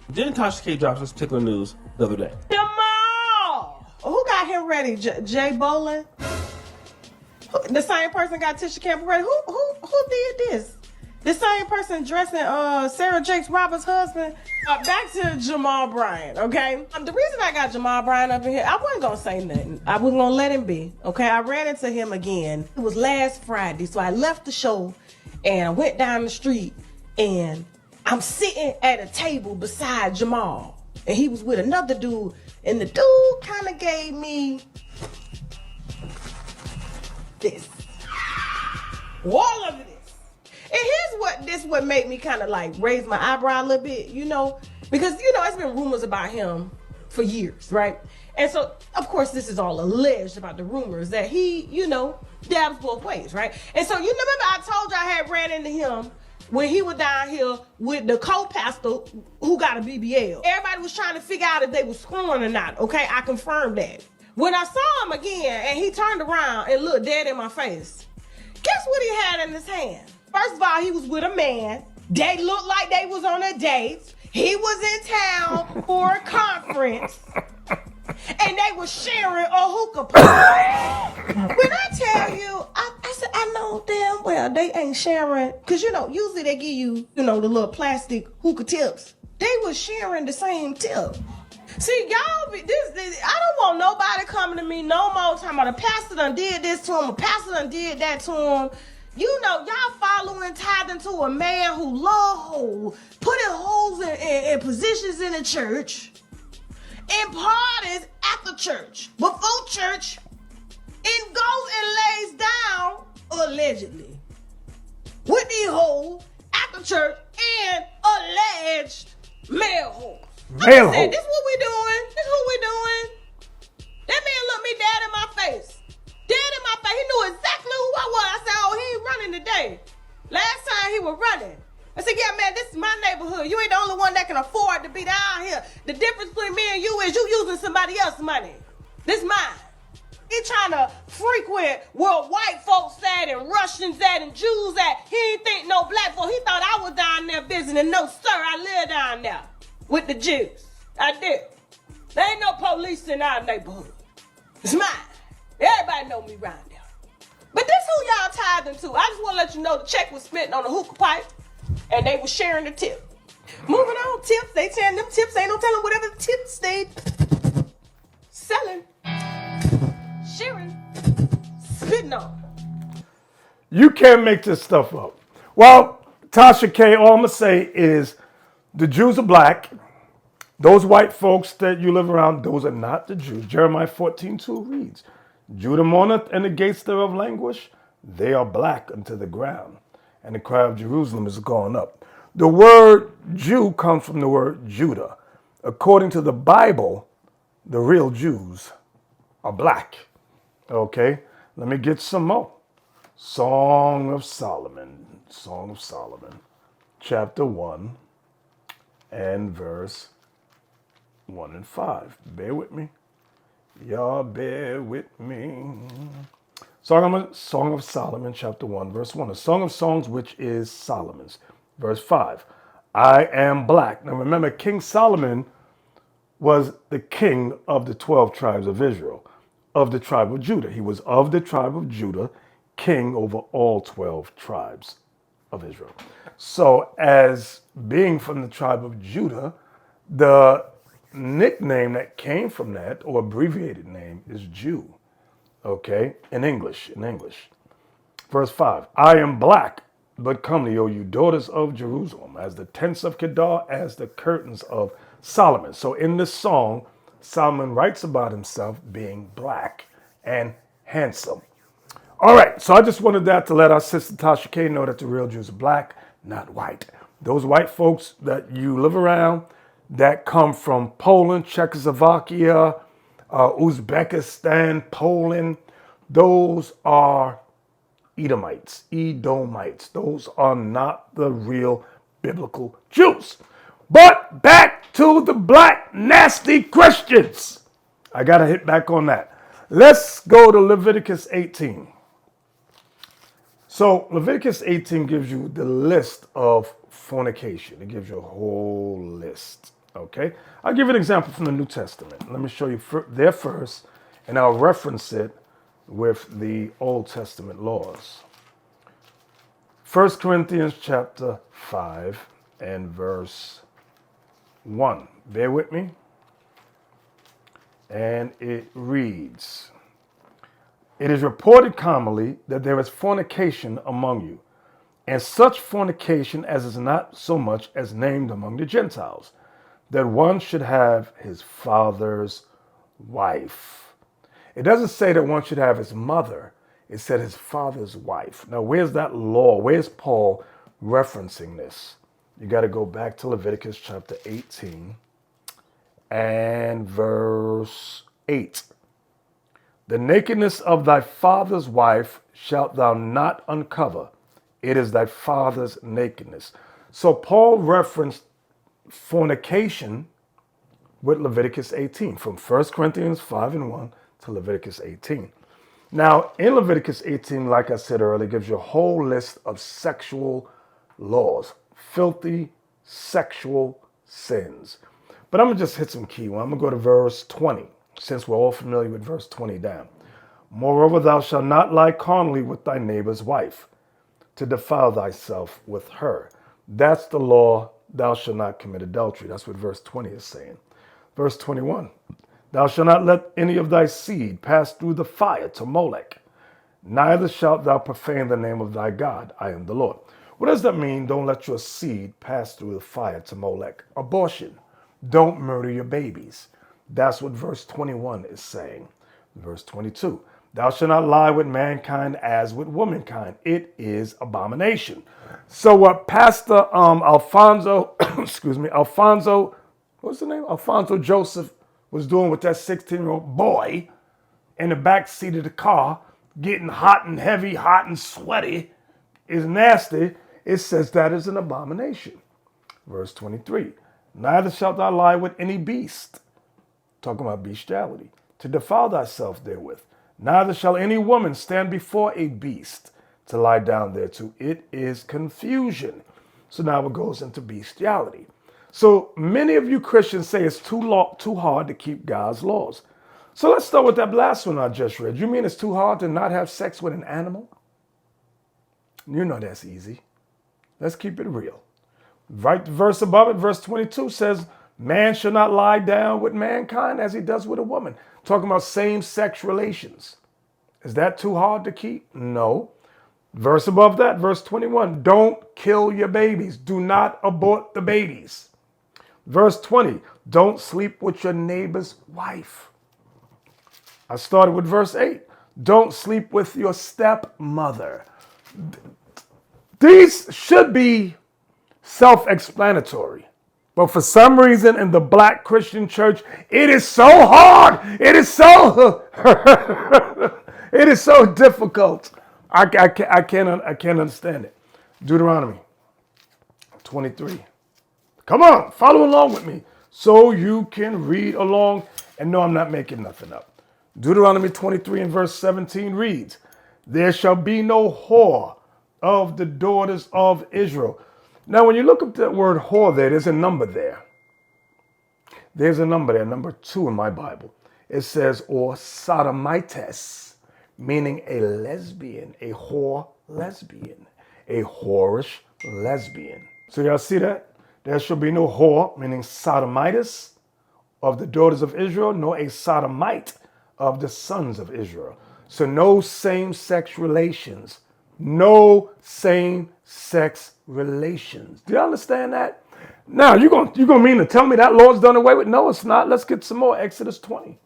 Then Tasha K drops this particular news the other day. Jamal! Who got him ready? Jay Bolin? The same person got Tisha Campbell ready? Who did this? The same person dressing Sarah Jakes Roberts' husband? Back to Jamal Bryant, okay? The reason I got Jamal Bryant up in here, I wasn't gonna say nothing. I wasn't gonna let him be, okay? I ran into him again. It was last Friday, so I left the show and I went down the street and I'm sitting at a table beside Jamal. And he was with another dude, and the dude kind of gave me this. All of this. And here's what made me kind of like raise my eyebrow a little bit, because, it's been rumors about him for years, right? And so, of course, this is all alleged about the rumors that he, dabs both ways, right? And so, you remember I told you I had ran into him when he was down here with the co-pastor who got a BBL. Everybody was trying to figure out if they were screwing or not, okay? I confirmed that. When I saw him again and he turned around and looked dead in my face, guess what he had in his hand? First of all, he was with a man. They looked like they was on a date. He was in town for a conference. And they were sharing a hookah pipe. When I tell you, I said, I know damn well they ain't sharing. Because, usually they give you, the little plastic hookah tips. They were sharing the same tip. See, y'all, I don't want nobody coming to me no more talking about a pastor done did this to him, a pastor done did that to him. Y'all following, tithing to a man who love hoes, putting hoes in positions in the church, in parties at the church, before church, and goes and lays down, allegedly, with these hoes at the church and alleged male hoes. Male hoes. This is what we doing. This is what we doing. That man looked me dead in my face. Dead in my face. He knew exactly who I was. I said, oh, he ain't running today. Last time he was running. I said, yeah, man, this is my neighborhood. You ain't the only one that can afford to be down here. The difference between me and you is you using somebody else's money. This mine. He trying to frequent where white folks at and Russians at and Jews at. He ain't think no black folks. He thought I was down there visiting. No, sir, I live down there with the Jews. I did. There ain't no police in our neighborhood. It's mine. Everybody know me around there. But this who y'all tithing to. I just want to let you know the check was spent on a hookah pipe and they were sharing the tip. Moving on, tips. They telling them tips. Ain't no telling whatever the tips they selling, sharing, spitting on. You can't make this stuff up. Well, Tasha K, all I'm going to say is the Jews are black. Those white folks that you live around, those are not the Jews. Jeremiah 14:2 reads, Judah mourneth and the gates thereof languish. They are black unto the ground, and the cry of Jerusalem is gone up. The word Jew comes from the word Judah. According to the Bible, the real Jews are black. Okay, let me get some more. Song of Solomon, chapter 1 and verse 1 and 5. Bear with me. Y'all bear with me. Song of Solomon, chapter 1, verse 1. A song of songs which is Solomon's. Verse 5. I am black. Now remember, King Solomon was the king of the 12 tribes of Israel, of the tribe of Judah. He was of the tribe of Judah, king over all 12 tribes of Israel. So as being from the tribe of Judah, the nickname that came from that, or abbreviated name, is Jew. Okay, in English. Verse 5, I am black, but comely, O you daughters of Jerusalem, as the tents of Kedar, as the curtains of Solomon. So in this song, Solomon writes about himself being black and handsome. All right, so I just wanted that to let our sister Tasha K know that the real Jews are black, not white. Those white folks that you live around that come from Poland, Czechoslovakia, Uzbekistan, Poland, those are Edomites. Those are not the real biblical Jews. But back to the black nasty Christians. I got to hit back on that. Let's go to Leviticus 18. So Leviticus 18 gives you the list of fornication. It gives you a whole list. Okay, I'll give you an example from the New Testament. Let me show you there first, and I'll reference it with the Old Testament laws. 1 Corinthians chapter 5 and verse 1. Bear with me. And it reads, It is reported commonly that there is fornication among you, and such fornication as is not so much as named among the Gentiles, that one should have his father's wife. It doesn't say that one should have his mother. It said his father's wife. Now, where's that law? Where's Paul referencing this? You got to go back to Leviticus chapter 18 and verse 8. The nakedness of thy father's wife shalt thou not uncover. It is thy father's nakedness. So Paul referenced fornication with Leviticus 18, from 1 Corinthians 5 and 1 to Leviticus 18. Now, in Leviticus 18, like I said earlier, gives you a whole list of sexual laws, filthy sexual sins. But I'm going to just hit some key ones. I'm going to go to verse 20, since we're all familiar with verse 20 down. Moreover, thou shalt not lie carnally with thy neighbor's wife, to defile thyself with her. That's the law. Thou shalt not commit adultery. That's what verse 20 is saying. Verse 21, thou shalt not let any of thy seed pass through the fire to Molech. Neither shalt thou profane the name of thy God. I am the Lord. What does that mean? Don't let your seed pass through the fire to Molech. Abortion. Don't murder your babies. That's what verse 21 is saying. Verse 22, thou shalt not lie with mankind as with womankind. It is abomination. So what Pastor Alfonso, what's the name? Alfonso Joseph was doing with that 16-year-old boy in the back seat of the car, getting hot and heavy, hot and sweaty, is nasty. It says that is an abomination. Verse 23, neither shalt thou lie with any beast, talking about bestiality, to defile thyself therewith. Neither shall any woman stand before a beast to lie down thereto. It is confusion. So now it goes into bestiality. So many of you Christians say it's too hard to keep God's laws. So let's start with that last one I just read. You mean it's too hard to not have sex with an animal? You know that's easy. Let's keep it real. Right, the verse above it, verse 22 says, man shall not lie down with mankind as he does with a woman. Talking about same-sex relations. Is that too hard to keep? No. Verse above that, verse 21, don't kill your babies. Do not abort the babies. Verse 20, don't sleep with your neighbor's wife. I started with verse 8. Don't sleep with your stepmother. These should be self-explanatory. But for some reason in the black Christian church, it is so hard. It is so it is so difficult. I can't understand it. Deuteronomy 23. Come on, follow along with me so you can read along and know I'm not making nothing up. Deuteronomy 23 and verse 17 reads, there shall be no whore of the daughters of Israel. Now, when you look up that word whore there's a number there. There's a number there, number 2 in my Bible. It says, or sodomites, meaning a lesbian, a whore lesbian, a whorish lesbian. So y'all see that? There shall be no whore, meaning sodomites of the daughters of Israel, nor a sodomite of the sons of Israel. So no same-sex relations. No same-sex relations. Do you understand that? Now, you're gonna mean to tell me that law's done away with? No, it's not. Let's get some more. Exodus 20.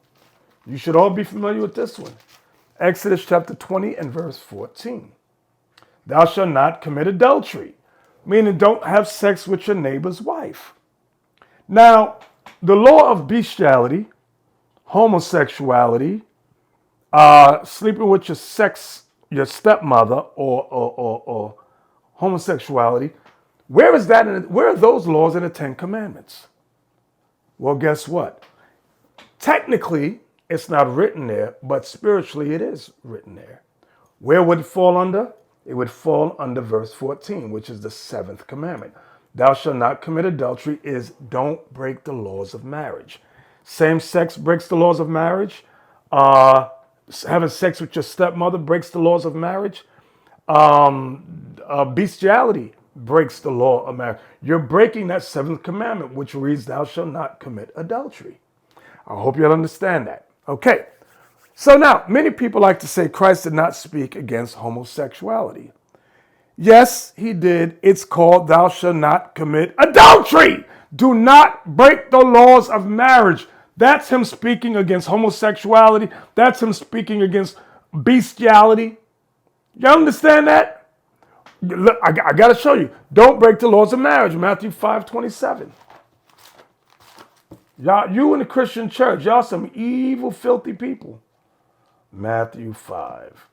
You should all be familiar with this one. Exodus chapter 20 and verse 14. Thou shalt not commit adultery, meaning don't have sex with your neighbor's wife. Now, the law of bestiality, homosexuality, sleeping with your stepmother, or homosexuality, where is that? Where are those laws in the 10 Commandments? Well, guess what? Technically, it's not written there, but spiritually it is written there. Where would it fall under? It would fall under verse 14, which is the 7th commandment. Thou shalt not commit adultery is don't break the laws of marriage. Same sex breaks the laws of marriage. Having sex with your stepmother breaks the laws of marriage. Bestiality breaks the law of marriage. You're breaking that 7th commandment, which reads, thou shalt not commit adultery. I hope you'll understand that. Okay. So now, many people like to say Christ did not speak against homosexuality. Yes, he did. It's called thou shalt not commit adultery. Do not break the laws of marriage. That's him speaking against homosexuality. That's him speaking against bestiality. You understand that? Look, I got to show you. Don't break the laws of marriage. Matthew 5:27. Y'all, you in the Christian church, y'all some evil, filthy people. Matthew 5,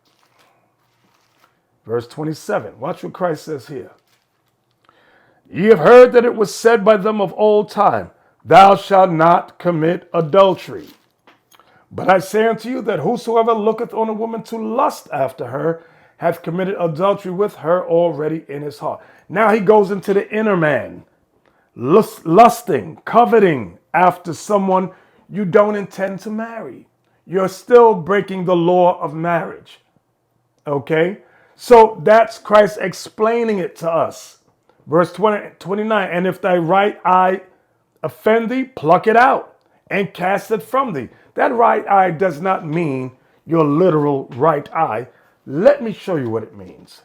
verse 27. Watch what Christ says here. Ye have heard that it was said by them of old time, thou shalt not commit adultery. But I say unto you that whosoever looketh on a woman to lust after her hath committed adultery with her already in his heart. Now he goes into the inner man, lusting, coveting after someone you don't intend to marry. You're still breaking the law of marriage. Okay? So that's Christ explaining it to us. Verse 29, and if thy right eye offend thee, pluck it out and cast it from thee. That right eye does not mean your literal right eye. Let me show you what it means.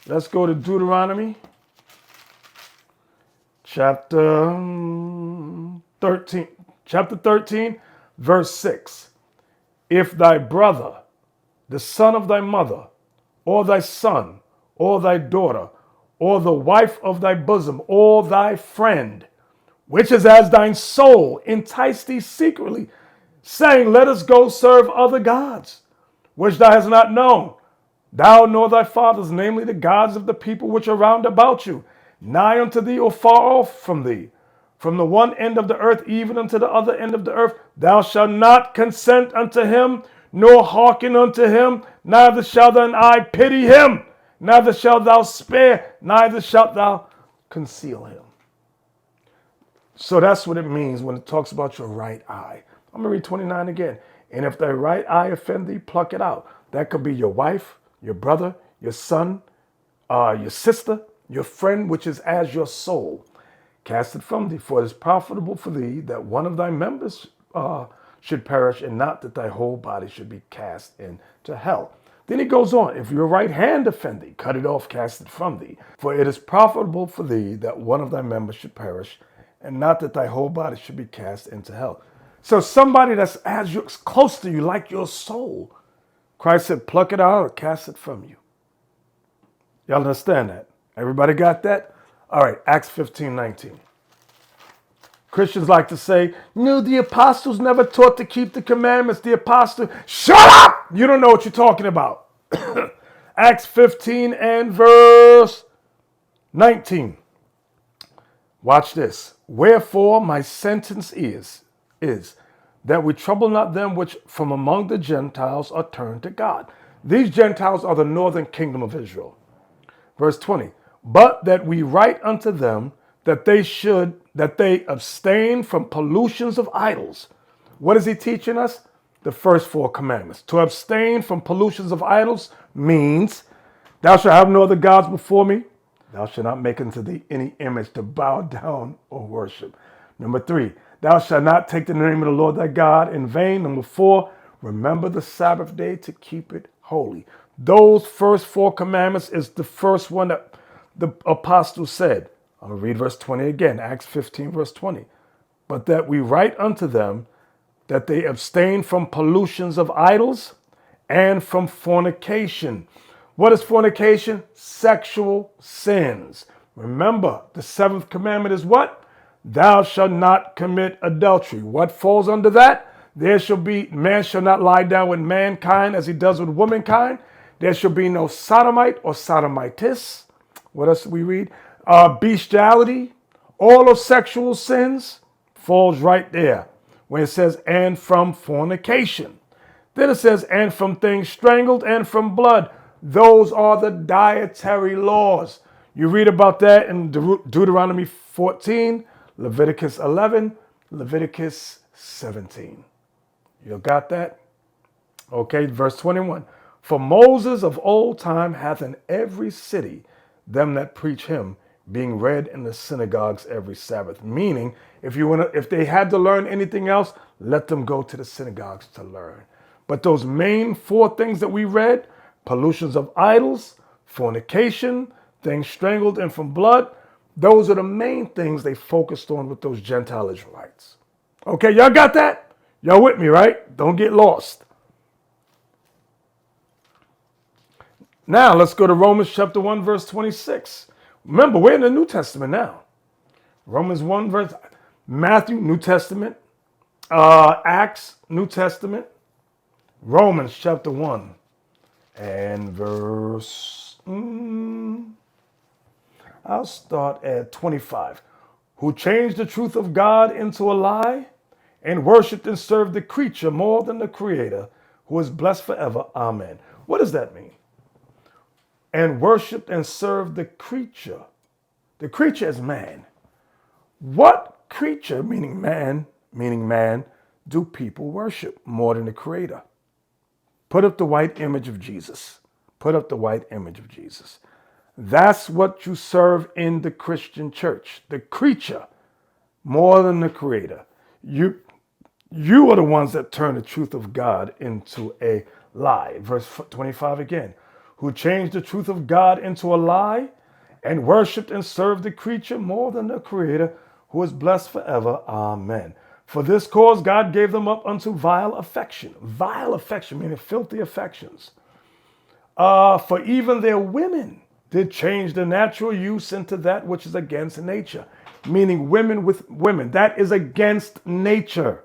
Let's go to Deuteronomy chapter 13, verse 6. If thy brother, the son of thy mother, or thy son, or thy daughter, or the wife of thy bosom, or thy friend, which is as thine soul, entice thee secretly, saying, let us go serve other gods, which thou hast not known, thou nor thy fathers, namely the gods of the people which are round about you, nigh unto thee or far off from thee, from the one end of the earth even unto the other end of the earth, thou shalt not consent unto him, nor hearken unto him, neither shall thine eye pity him, neither shalt thou spare, neither shalt thou conceal him. So that's what it means when it talks about your right eye. I'm going to read 29 again. And if thy right eye offend thee, pluck it out. That could be your wife, your brother, your son, your sister, your friend, which is as your soul. Cast it from thee, for it is profitable for thee that one of thy members should perish, and not that thy whole body should be cast into hell. Then he goes on, if your right hand offend thee, cut it off, cast it from thee. For it is profitable for thee that one of thy members should perish, and not that thy whole body should be cast into hell. So somebody that's as close to you, like your soul, Christ said, pluck it out or cast it from you. Y'all understand that? Everybody got that? All right, Acts 15:19. Christians like to say, no, the apostles never taught to keep the commandments. The apostle, shut up! You don't know what you're talking about. Acts 15 and verse 19. Watch this. Wherefore my sentence is that we trouble not them which from among the Gentiles are turned to God. These Gentiles are the northern kingdom of Israel. Verse 20. But that we write unto them that they abstain from pollutions of idols. What is he teaching us? The first 4 commandments. To abstain from pollutions of idols means, thou shalt have no other gods before me. Thou shalt not make unto thee any image to bow down or worship. Number 3, thou shalt not take the name of the Lord thy God in vain. Number 4, remember the Sabbath day to keep it holy. Those first 4 commandments is the first one that the apostle said. I'll read verse 20 again, Acts 15, verse 20. But that we write unto them that they abstain from pollutions of idols and from fornication. What is fornication? Sexual sins. Remember, the 7th commandment is what? Thou shalt not commit adultery. What falls under that? Man shall not lie down with mankind as he does with womankind. There shall be no sodomite or sodomitis. What else do we read? Bestiality, all of sexual sins falls right there when it says, and from fornication. Then it says, and from things strangled and from blood. Those are the dietary laws. You read about that in Deuteronomy 14, Leviticus 11, Leviticus 17. You got that? Okay, verse 21. For Moses of old time hath in every city them that preach him, being read in the synagogues every Sabbath. Meaning, if they had to learn anything else, let them go to the synagogues to learn. But those main 4 things that we read, pollutions of idols, fornication, things strangled and from blood, those are the main things they focused on with those Gentile Israelites. Okay, y'all got that? Y'all with me, right? Don't get lost. Now, let's go to Romans chapter 1, verse 26. Remember, we're in the New Testament now. Romans 1, verse, Matthew, New Testament. Acts, New Testament. Romans chapter 1 and verse, I'll start at 25. Who changed the truth of God into a lie and worshiped and served the creature more than the creator, who is blessed forever. Amen. What does that mean? And worshiped and served the creature. The creature is man. What creature, meaning man, do people worship more than the creator? Put up the white image of Jesus. Put up the white image of Jesus. That's what you serve in the Christian church. The creature more than the creator. You are the ones that turn the truth of God into a lie. Verse 25 again. Who changed the truth of God into a lie and worshiped and served the creature more than the creator, who is blessed forever. Amen. For this cause God gave them up unto vile affection. Vile affection, meaning filthy affections. For even their women did change the natural use into that which is against nature. Meaning women with women. That is against nature.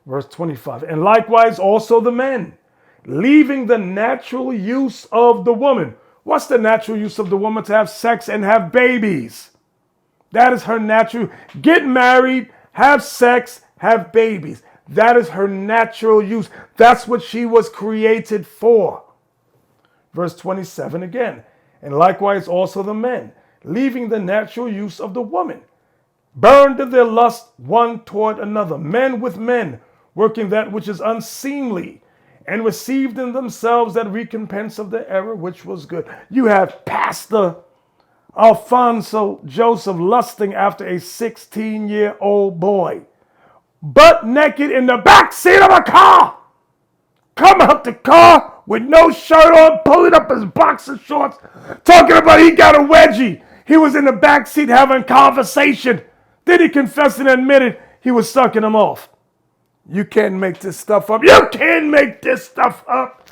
Verse 25. And likewise also the men, leaving the natural use of the woman. What's the natural use of the woman? To have sex and have babies. That is her natural. Get married, have sex, have babies. That is her natural use. That's what she was created for. Verse 27 again. And likewise also the men, leaving the natural use of the woman, burned in their lust one toward another. Men with men, working that which is unseemly, and received in themselves that recompense of the error which was good. You have Pastor Alfonso Joseph lusting after a 16-year-old boy, butt naked in the back seat of a car. out the car with no shirt on, pulling up his boxer shorts, talking about he got a wedgie. He was in the back seat having conversation. Then he confessed and admitted he was sucking him off. You can't make this stuff up. You can't make this stuff up.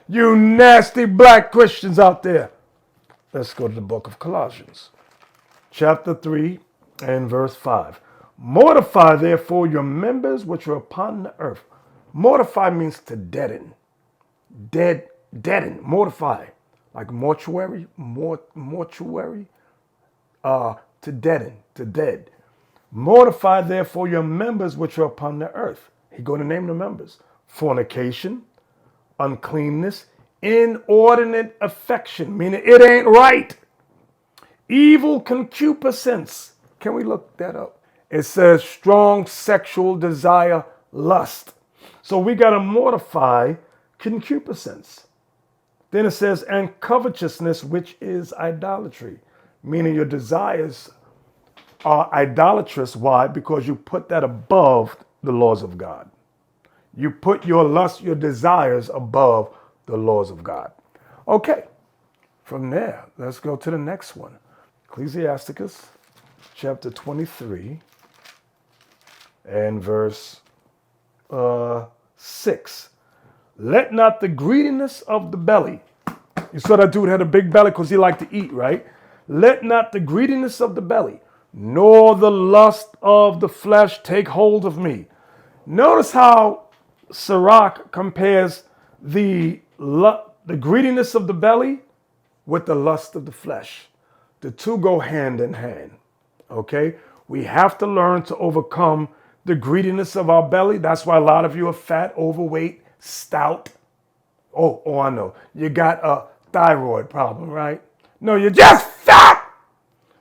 You nasty black Christians out there. Let's go to the book of Colossians, chapter 3 and verse 5. Mortify therefore your members which are upon the earth. Mortify means to deaden. Deaden, mortify. Like mortuary, mortuary. To deaden, to dead. Mortify therefore your members which are upon the earth. He's going to name the members. Fornication, uncleanness, inordinate affection, meaning it ain't right. Evil concupiscence. Can we look that up? It says strong sexual desire, lust. So we got to mortify concupiscence. Then it says, and covetousness, which is idolatry, meaning your desires are idolatrous. Why? Because you put that above the laws of God. You put your lust, your desires above the laws of God. Okay, from there, let's go to the next one. Ecclesiasticus chapter 23 and verse 6. Let not the greediness of the belly. You saw that dude had a big belly because he liked to eat, right? Let not the greediness of the belly, nor the lust of the flesh take hold of me. Notice how Sirach compares the greediness of the belly with the lust of the flesh. The two go hand in hand, okay? We have to learn to overcome the greediness of our belly. That's why a lot of you are fat, overweight, stout. Oh, I know. You got a thyroid problem, right? No, you're just fat.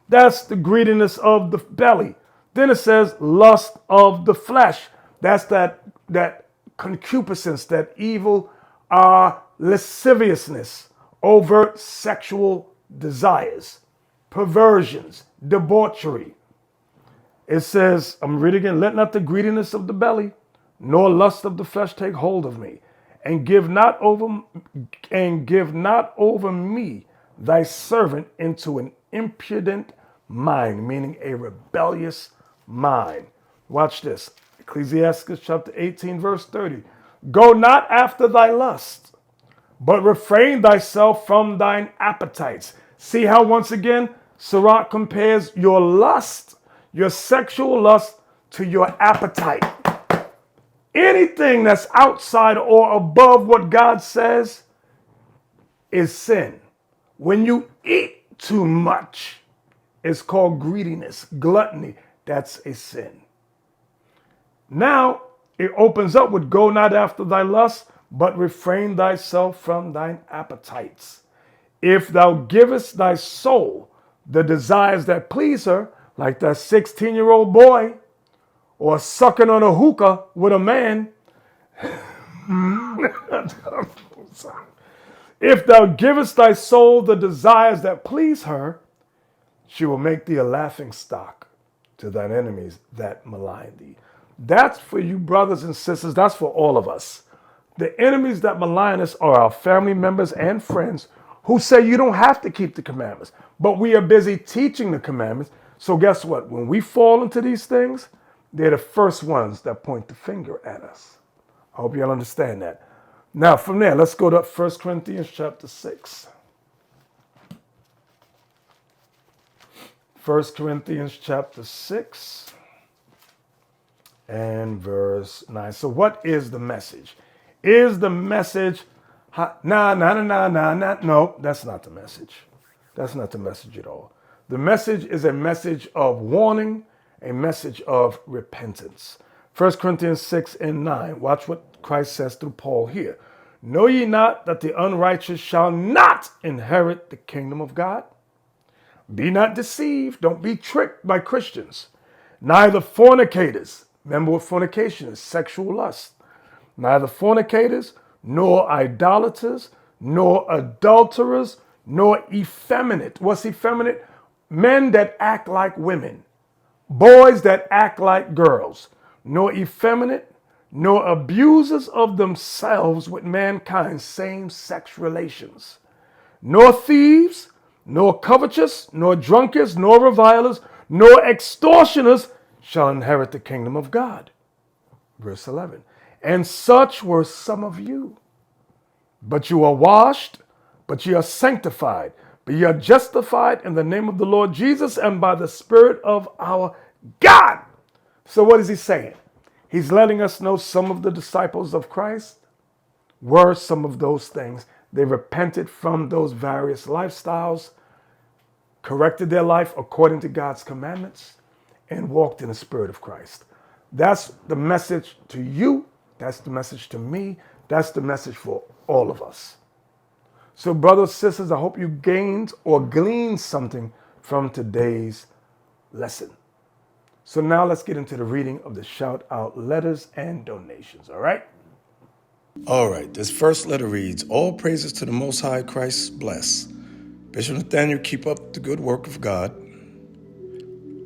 That's the greediness of the belly. Then it says lust of the flesh. That's that concupiscence, that evil lasciviousness, overt sexual desires, perversions, debauchery. It says, I'm reading again, let not the greediness of the belly, nor lust of the flesh take hold of me, and give not over me thy servant into an impudent mind, meaning a rebellious mind. Watch this. Ecclesiastes chapter 18, verse 30. Go not after thy lust, but refrain thyself from thine appetites. See how once again Sirach compares your lust, your sexual lust, to your appetite. Anything that's outside or above what God says is sin. When you eat too much, it's called greediness, gluttony. That's a sin. Now, it opens up with go not after thy lust, but refrain thyself from thine appetites. If thou givest thy soul the desires that please her, like that 16-year-old boy, or sucking on a hookah with a man, if thou givest thy soul the desires that please her, she will make thee a laughing stock to thine enemies that malign thee. That's for you brothers and sisters. That's for all of us. The enemies that malign us are our family members and friends who say you don't have to keep the commandments. But we are busy teaching the commandments. So guess what? When we fall into these things, they're the first ones that point the finger at us. I hope y'all understand that. Now, from there, let's go to 1 Corinthians chapter 6. 1 Corinthians chapter 6 and verse 9. So what is the message? Is the message, no, that's not the message. That's not the message at all. The message is a message of warning, a message of repentance. 1 Corinthians 6 and 9. Watch what Christ says through Paul here. Know ye not that the unrighteous shall not inherit the kingdom of God? Be not deceived. Don't be tricked by Christians. Neither fornicators. Remember what fornication is, sexual lust. Neither fornicators, nor idolaters, nor adulterers, nor effeminate. What's effeminate? Men that act like women. Boys that act like girls. Nor effeminate, nor abusers of themselves with mankind's same-sex relations, nor thieves, nor covetous, nor drunkards, nor revilers, nor extortioners shall inherit the kingdom of God. Verse 11. And such were some of you. But you are washed, but ye are sanctified, but ye are justified in the name of the Lord Jesus and by the Spirit of our God. So what is he saying? He's letting us know some of the disciples of Christ were some of those things. They repented from those various lifestyles, corrected their life according to God's commandments, and walked in the Spirit of Christ. That's the message to you. That's the message to me. That's the message for all of us. So, brothers, sisters, I hope you gained or gleaned something from today's lesson. So now let's get into the reading of the shout out letters and donations, all right? All right, this first letter reads, all praises to the Most High, Christ bless. Bishop Nathaniel, keep up the good work of God.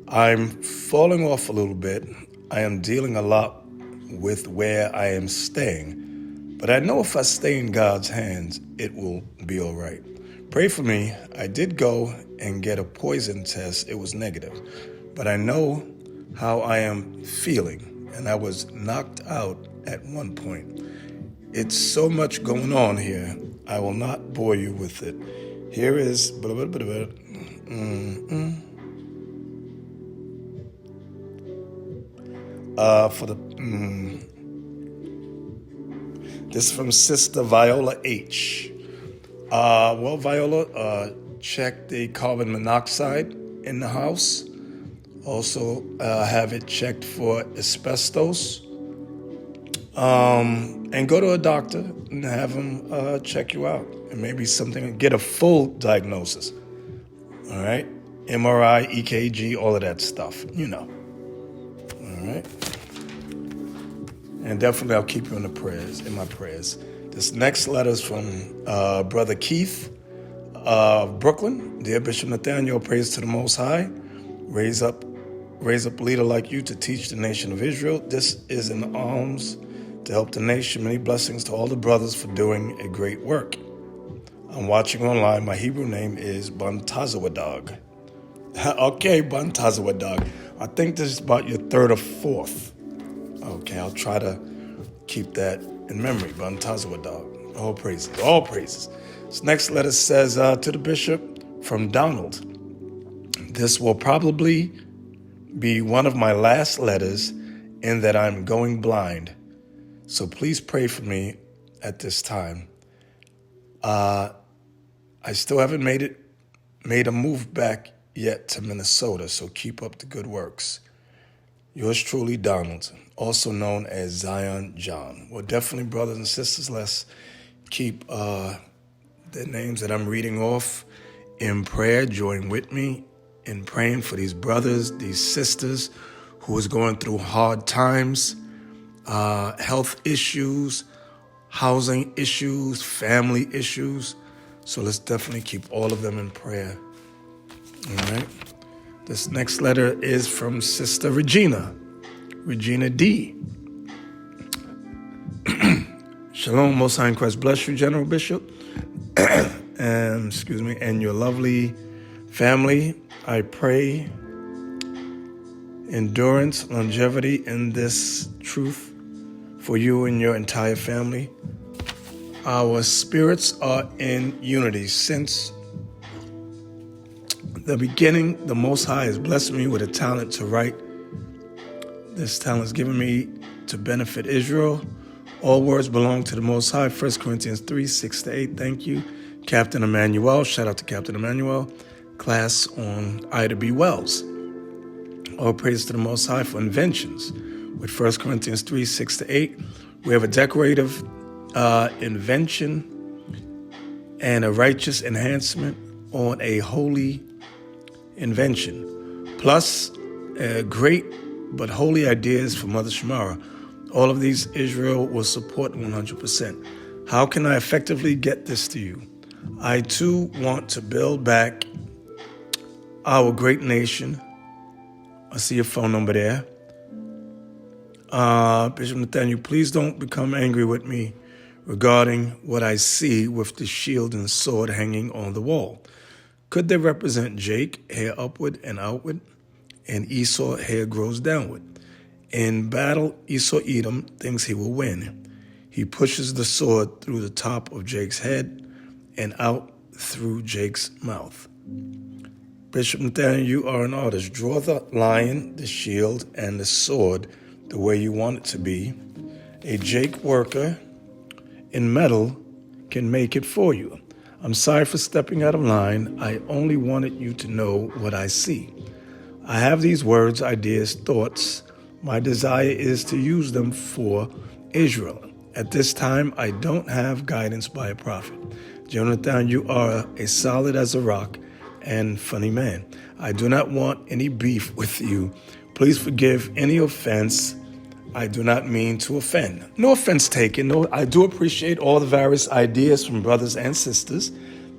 I'm falling off a little bit. I am dealing a lot with where I am staying, but I know if I stay in God's hands, it will be all right. Pray for me. I did go and get a poison test. It was negative, but I know how I am feeling, and I was knocked out at one point. It's so much going on here. I will not bore you with it. Here is for the this is from Sister Viola H. Well, Viola, check the carbon monoxide in the house. Also, have it checked for asbestos. And go to a doctor and have him check you out. And maybe something, get a full diagnosis. All right? MRI, EKG, all of that stuff. You know. All right? And definitely I'll keep you in my prayers. This next letter is from Brother Keith of Brooklyn. Dear Bishop Nathaniel, praise to the Most High. Raise up a leader like you to teach the nation of Israel. This is an alms to help the nation. Many blessings to all the brothers for doing a great work. I'm watching online. My Hebrew name is Bantazawadag. Okay, Bantazawadag. I think this is about your third or fourth. Okay, I'll try to keep that in memory. Bantazawadag. All praises. All praises. This next letter says to the bishop from Donald. This will probably be one of my last letters in that I'm going blind. So please pray for me at this time. I still haven't made a move back yet to Minnesota, so keep up the good works. Yours truly, Donald, also known as Zion John. Well, definitely, brothers and sisters, let's keep the names that I'm reading off in prayer. Join with me in praying for these brothers, these sisters who is going through hard times, health issues, housing issues, family issues. So let's definitely keep all of them in prayer. All right. This next letter is from Sister Regina D. Shalom, Most High in Christ bless you, General Bishop, and your lovely family. I pray endurance, longevity in this truth for you and your entire family. Our spirits are in unity. Since the beginning, the Most High has blessed me with a talent to write. This talent is given me to benefit Israel. All words belong to the Most High. 1 Corinthians 3, 6-8. Thank you, Captain Emmanuel. Shout out to Captain Emmanuel. Class on Ida B. Wells. All praise to the Most High for inventions. With 1 Corinthians 3, 6-8, we have a decorative invention and a righteous enhancement on a holy invention. Plus, great but holy ideas for Mother Shamara. All of these Israel will support 100%. How can I effectively get this to you? I too want to build back our great nation. I see your phone number there. Bishop Nathaniel, please don't become angry with me regarding what I see with the shield and sword hanging on the wall. Could they represent Jake, hair upward and outward, and Esau, hair grows downward? In battle, Esau-Edom thinks he will win. He pushes the sword through the top of Jake's head and out through Jake's mouth. Bishop Nathaniel, you are an artist. Draw the lion, the shield, and the sword the way you want it to be. A Jake worker in metal can make it for you. I'm sorry for stepping out of line. I only wanted you to know what I see. I have these words, ideas, thoughts. My desire is to use them for Israel. At this time, I don't have guidance by a prophet. Jonathan, you are as solid as a rock and funny man. I do not want any beef with you. Please forgive any offense. I do not mean to offend. No offense taken. No, I do appreciate all the various ideas from brothers and sisters.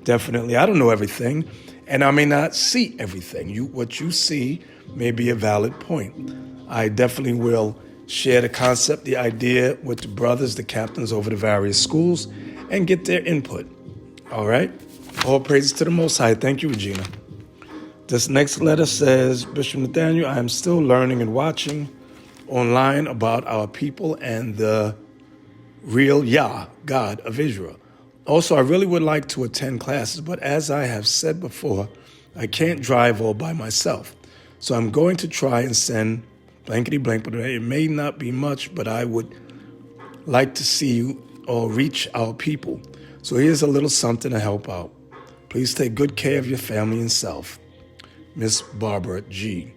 Definitely. I don't know everything, and I may not see everything. What you see may be a valid point. I definitely will share the concept, the idea with the brothers, the captains over the various schools, and get their input. All right? All praises to the Most High. Thank you, Regina. This next letter says, Bishop Nathaniel, I am still learning and watching online about our people and the real Yah, God of Israel. Also, I really would like to attend classes, but as I have said before, I can't drive all by myself. So I'm going to try and send blankety blank, but it may not be much, but I would like to see you or reach our people. So here's a little something to help out. Please take good care of your family and self. Miss Barbara G.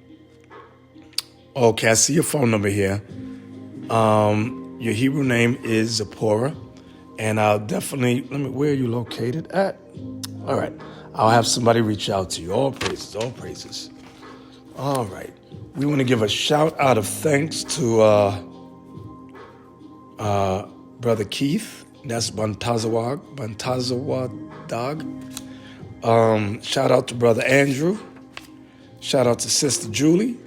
Okay, I see your phone number here. Your Hebrew name is Zipporah, and I'll definitely, where are you located at? All right, I'll have somebody reach out to you. All praises, all praises. All right, we want to give a shout out of thanks to Brother Keith. That's Bantazawag Dog. Shout out to Brother Andrew. Shout out to Sister Julie.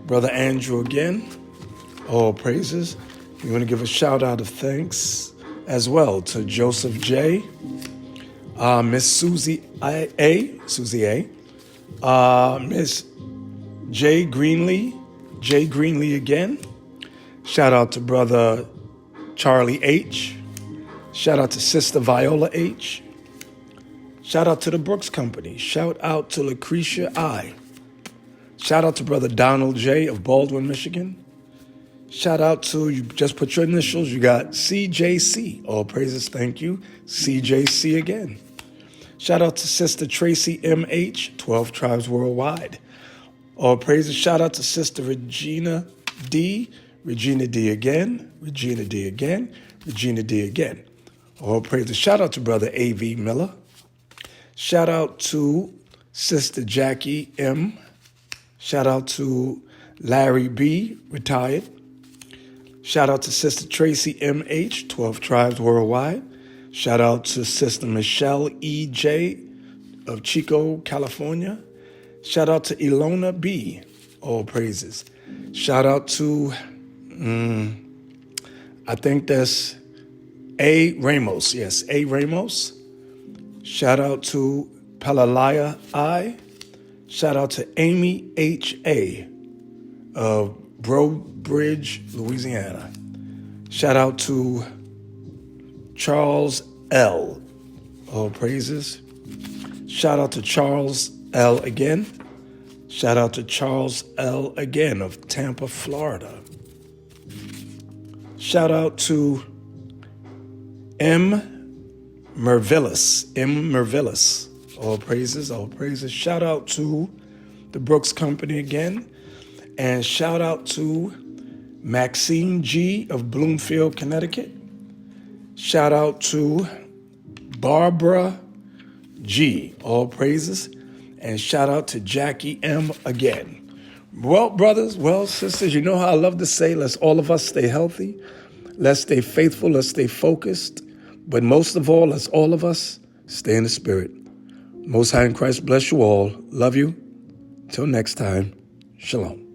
Brother Andrew again. All praises. We want to give a shout out of thanks as well to Joseph J. Miss Susie A. Miss Jay Greenlee again. Shout out to Brother Charlie H. Shout out to Sister Viola H. Shout out to the Brooks Company. Shout out to Lucretia I. Shout out to Brother Donald J. of Baldwin, Michigan. Shout out to, you just put your initials, you got CJC. All praises, thank you. CJC again. Shout out to Sister Tracy M.H., 12 Tribes Worldwide. All praises. Shout out to Sister Regina D. Regina D again. Regina D again. Regina D again. All praises. Shout out to Brother A.V. Miller. Shout out to Sister Jackie M. Shout out to Larry B., retired. Shout out to Sister Tracy M.H., 12 Tribes Worldwide. Shout out to Sister Michelle E.J. of Chico, California. Shout out to Ilona B., all praises. Shout out to, I think that's A. Ramos. Yes, A. Ramos. Shout out to Palalaya I. Shout out to Amy H.A. of Bro Bridge, Louisiana. Shout out to Charles L. All praises. Shout out to Charles L. again. Shout out to Charles L. again of Tampa, Florida. Shout out to M. Mervillis. All praises, all praises. Shout out to the Brooks Company again. And shout out to Maxine G. of Bloomfield, Connecticut. Shout out to Barbara G. All praises. And shout out to Jackie M. again. Well, brothers, well, sisters, you know how I love to say, let's all of us stay healthy. Let's stay faithful. Let's stay focused. But most of all, let's all of us stay in the spirit. Most High in Christ bless you all. Love you. Till next time. Shalom.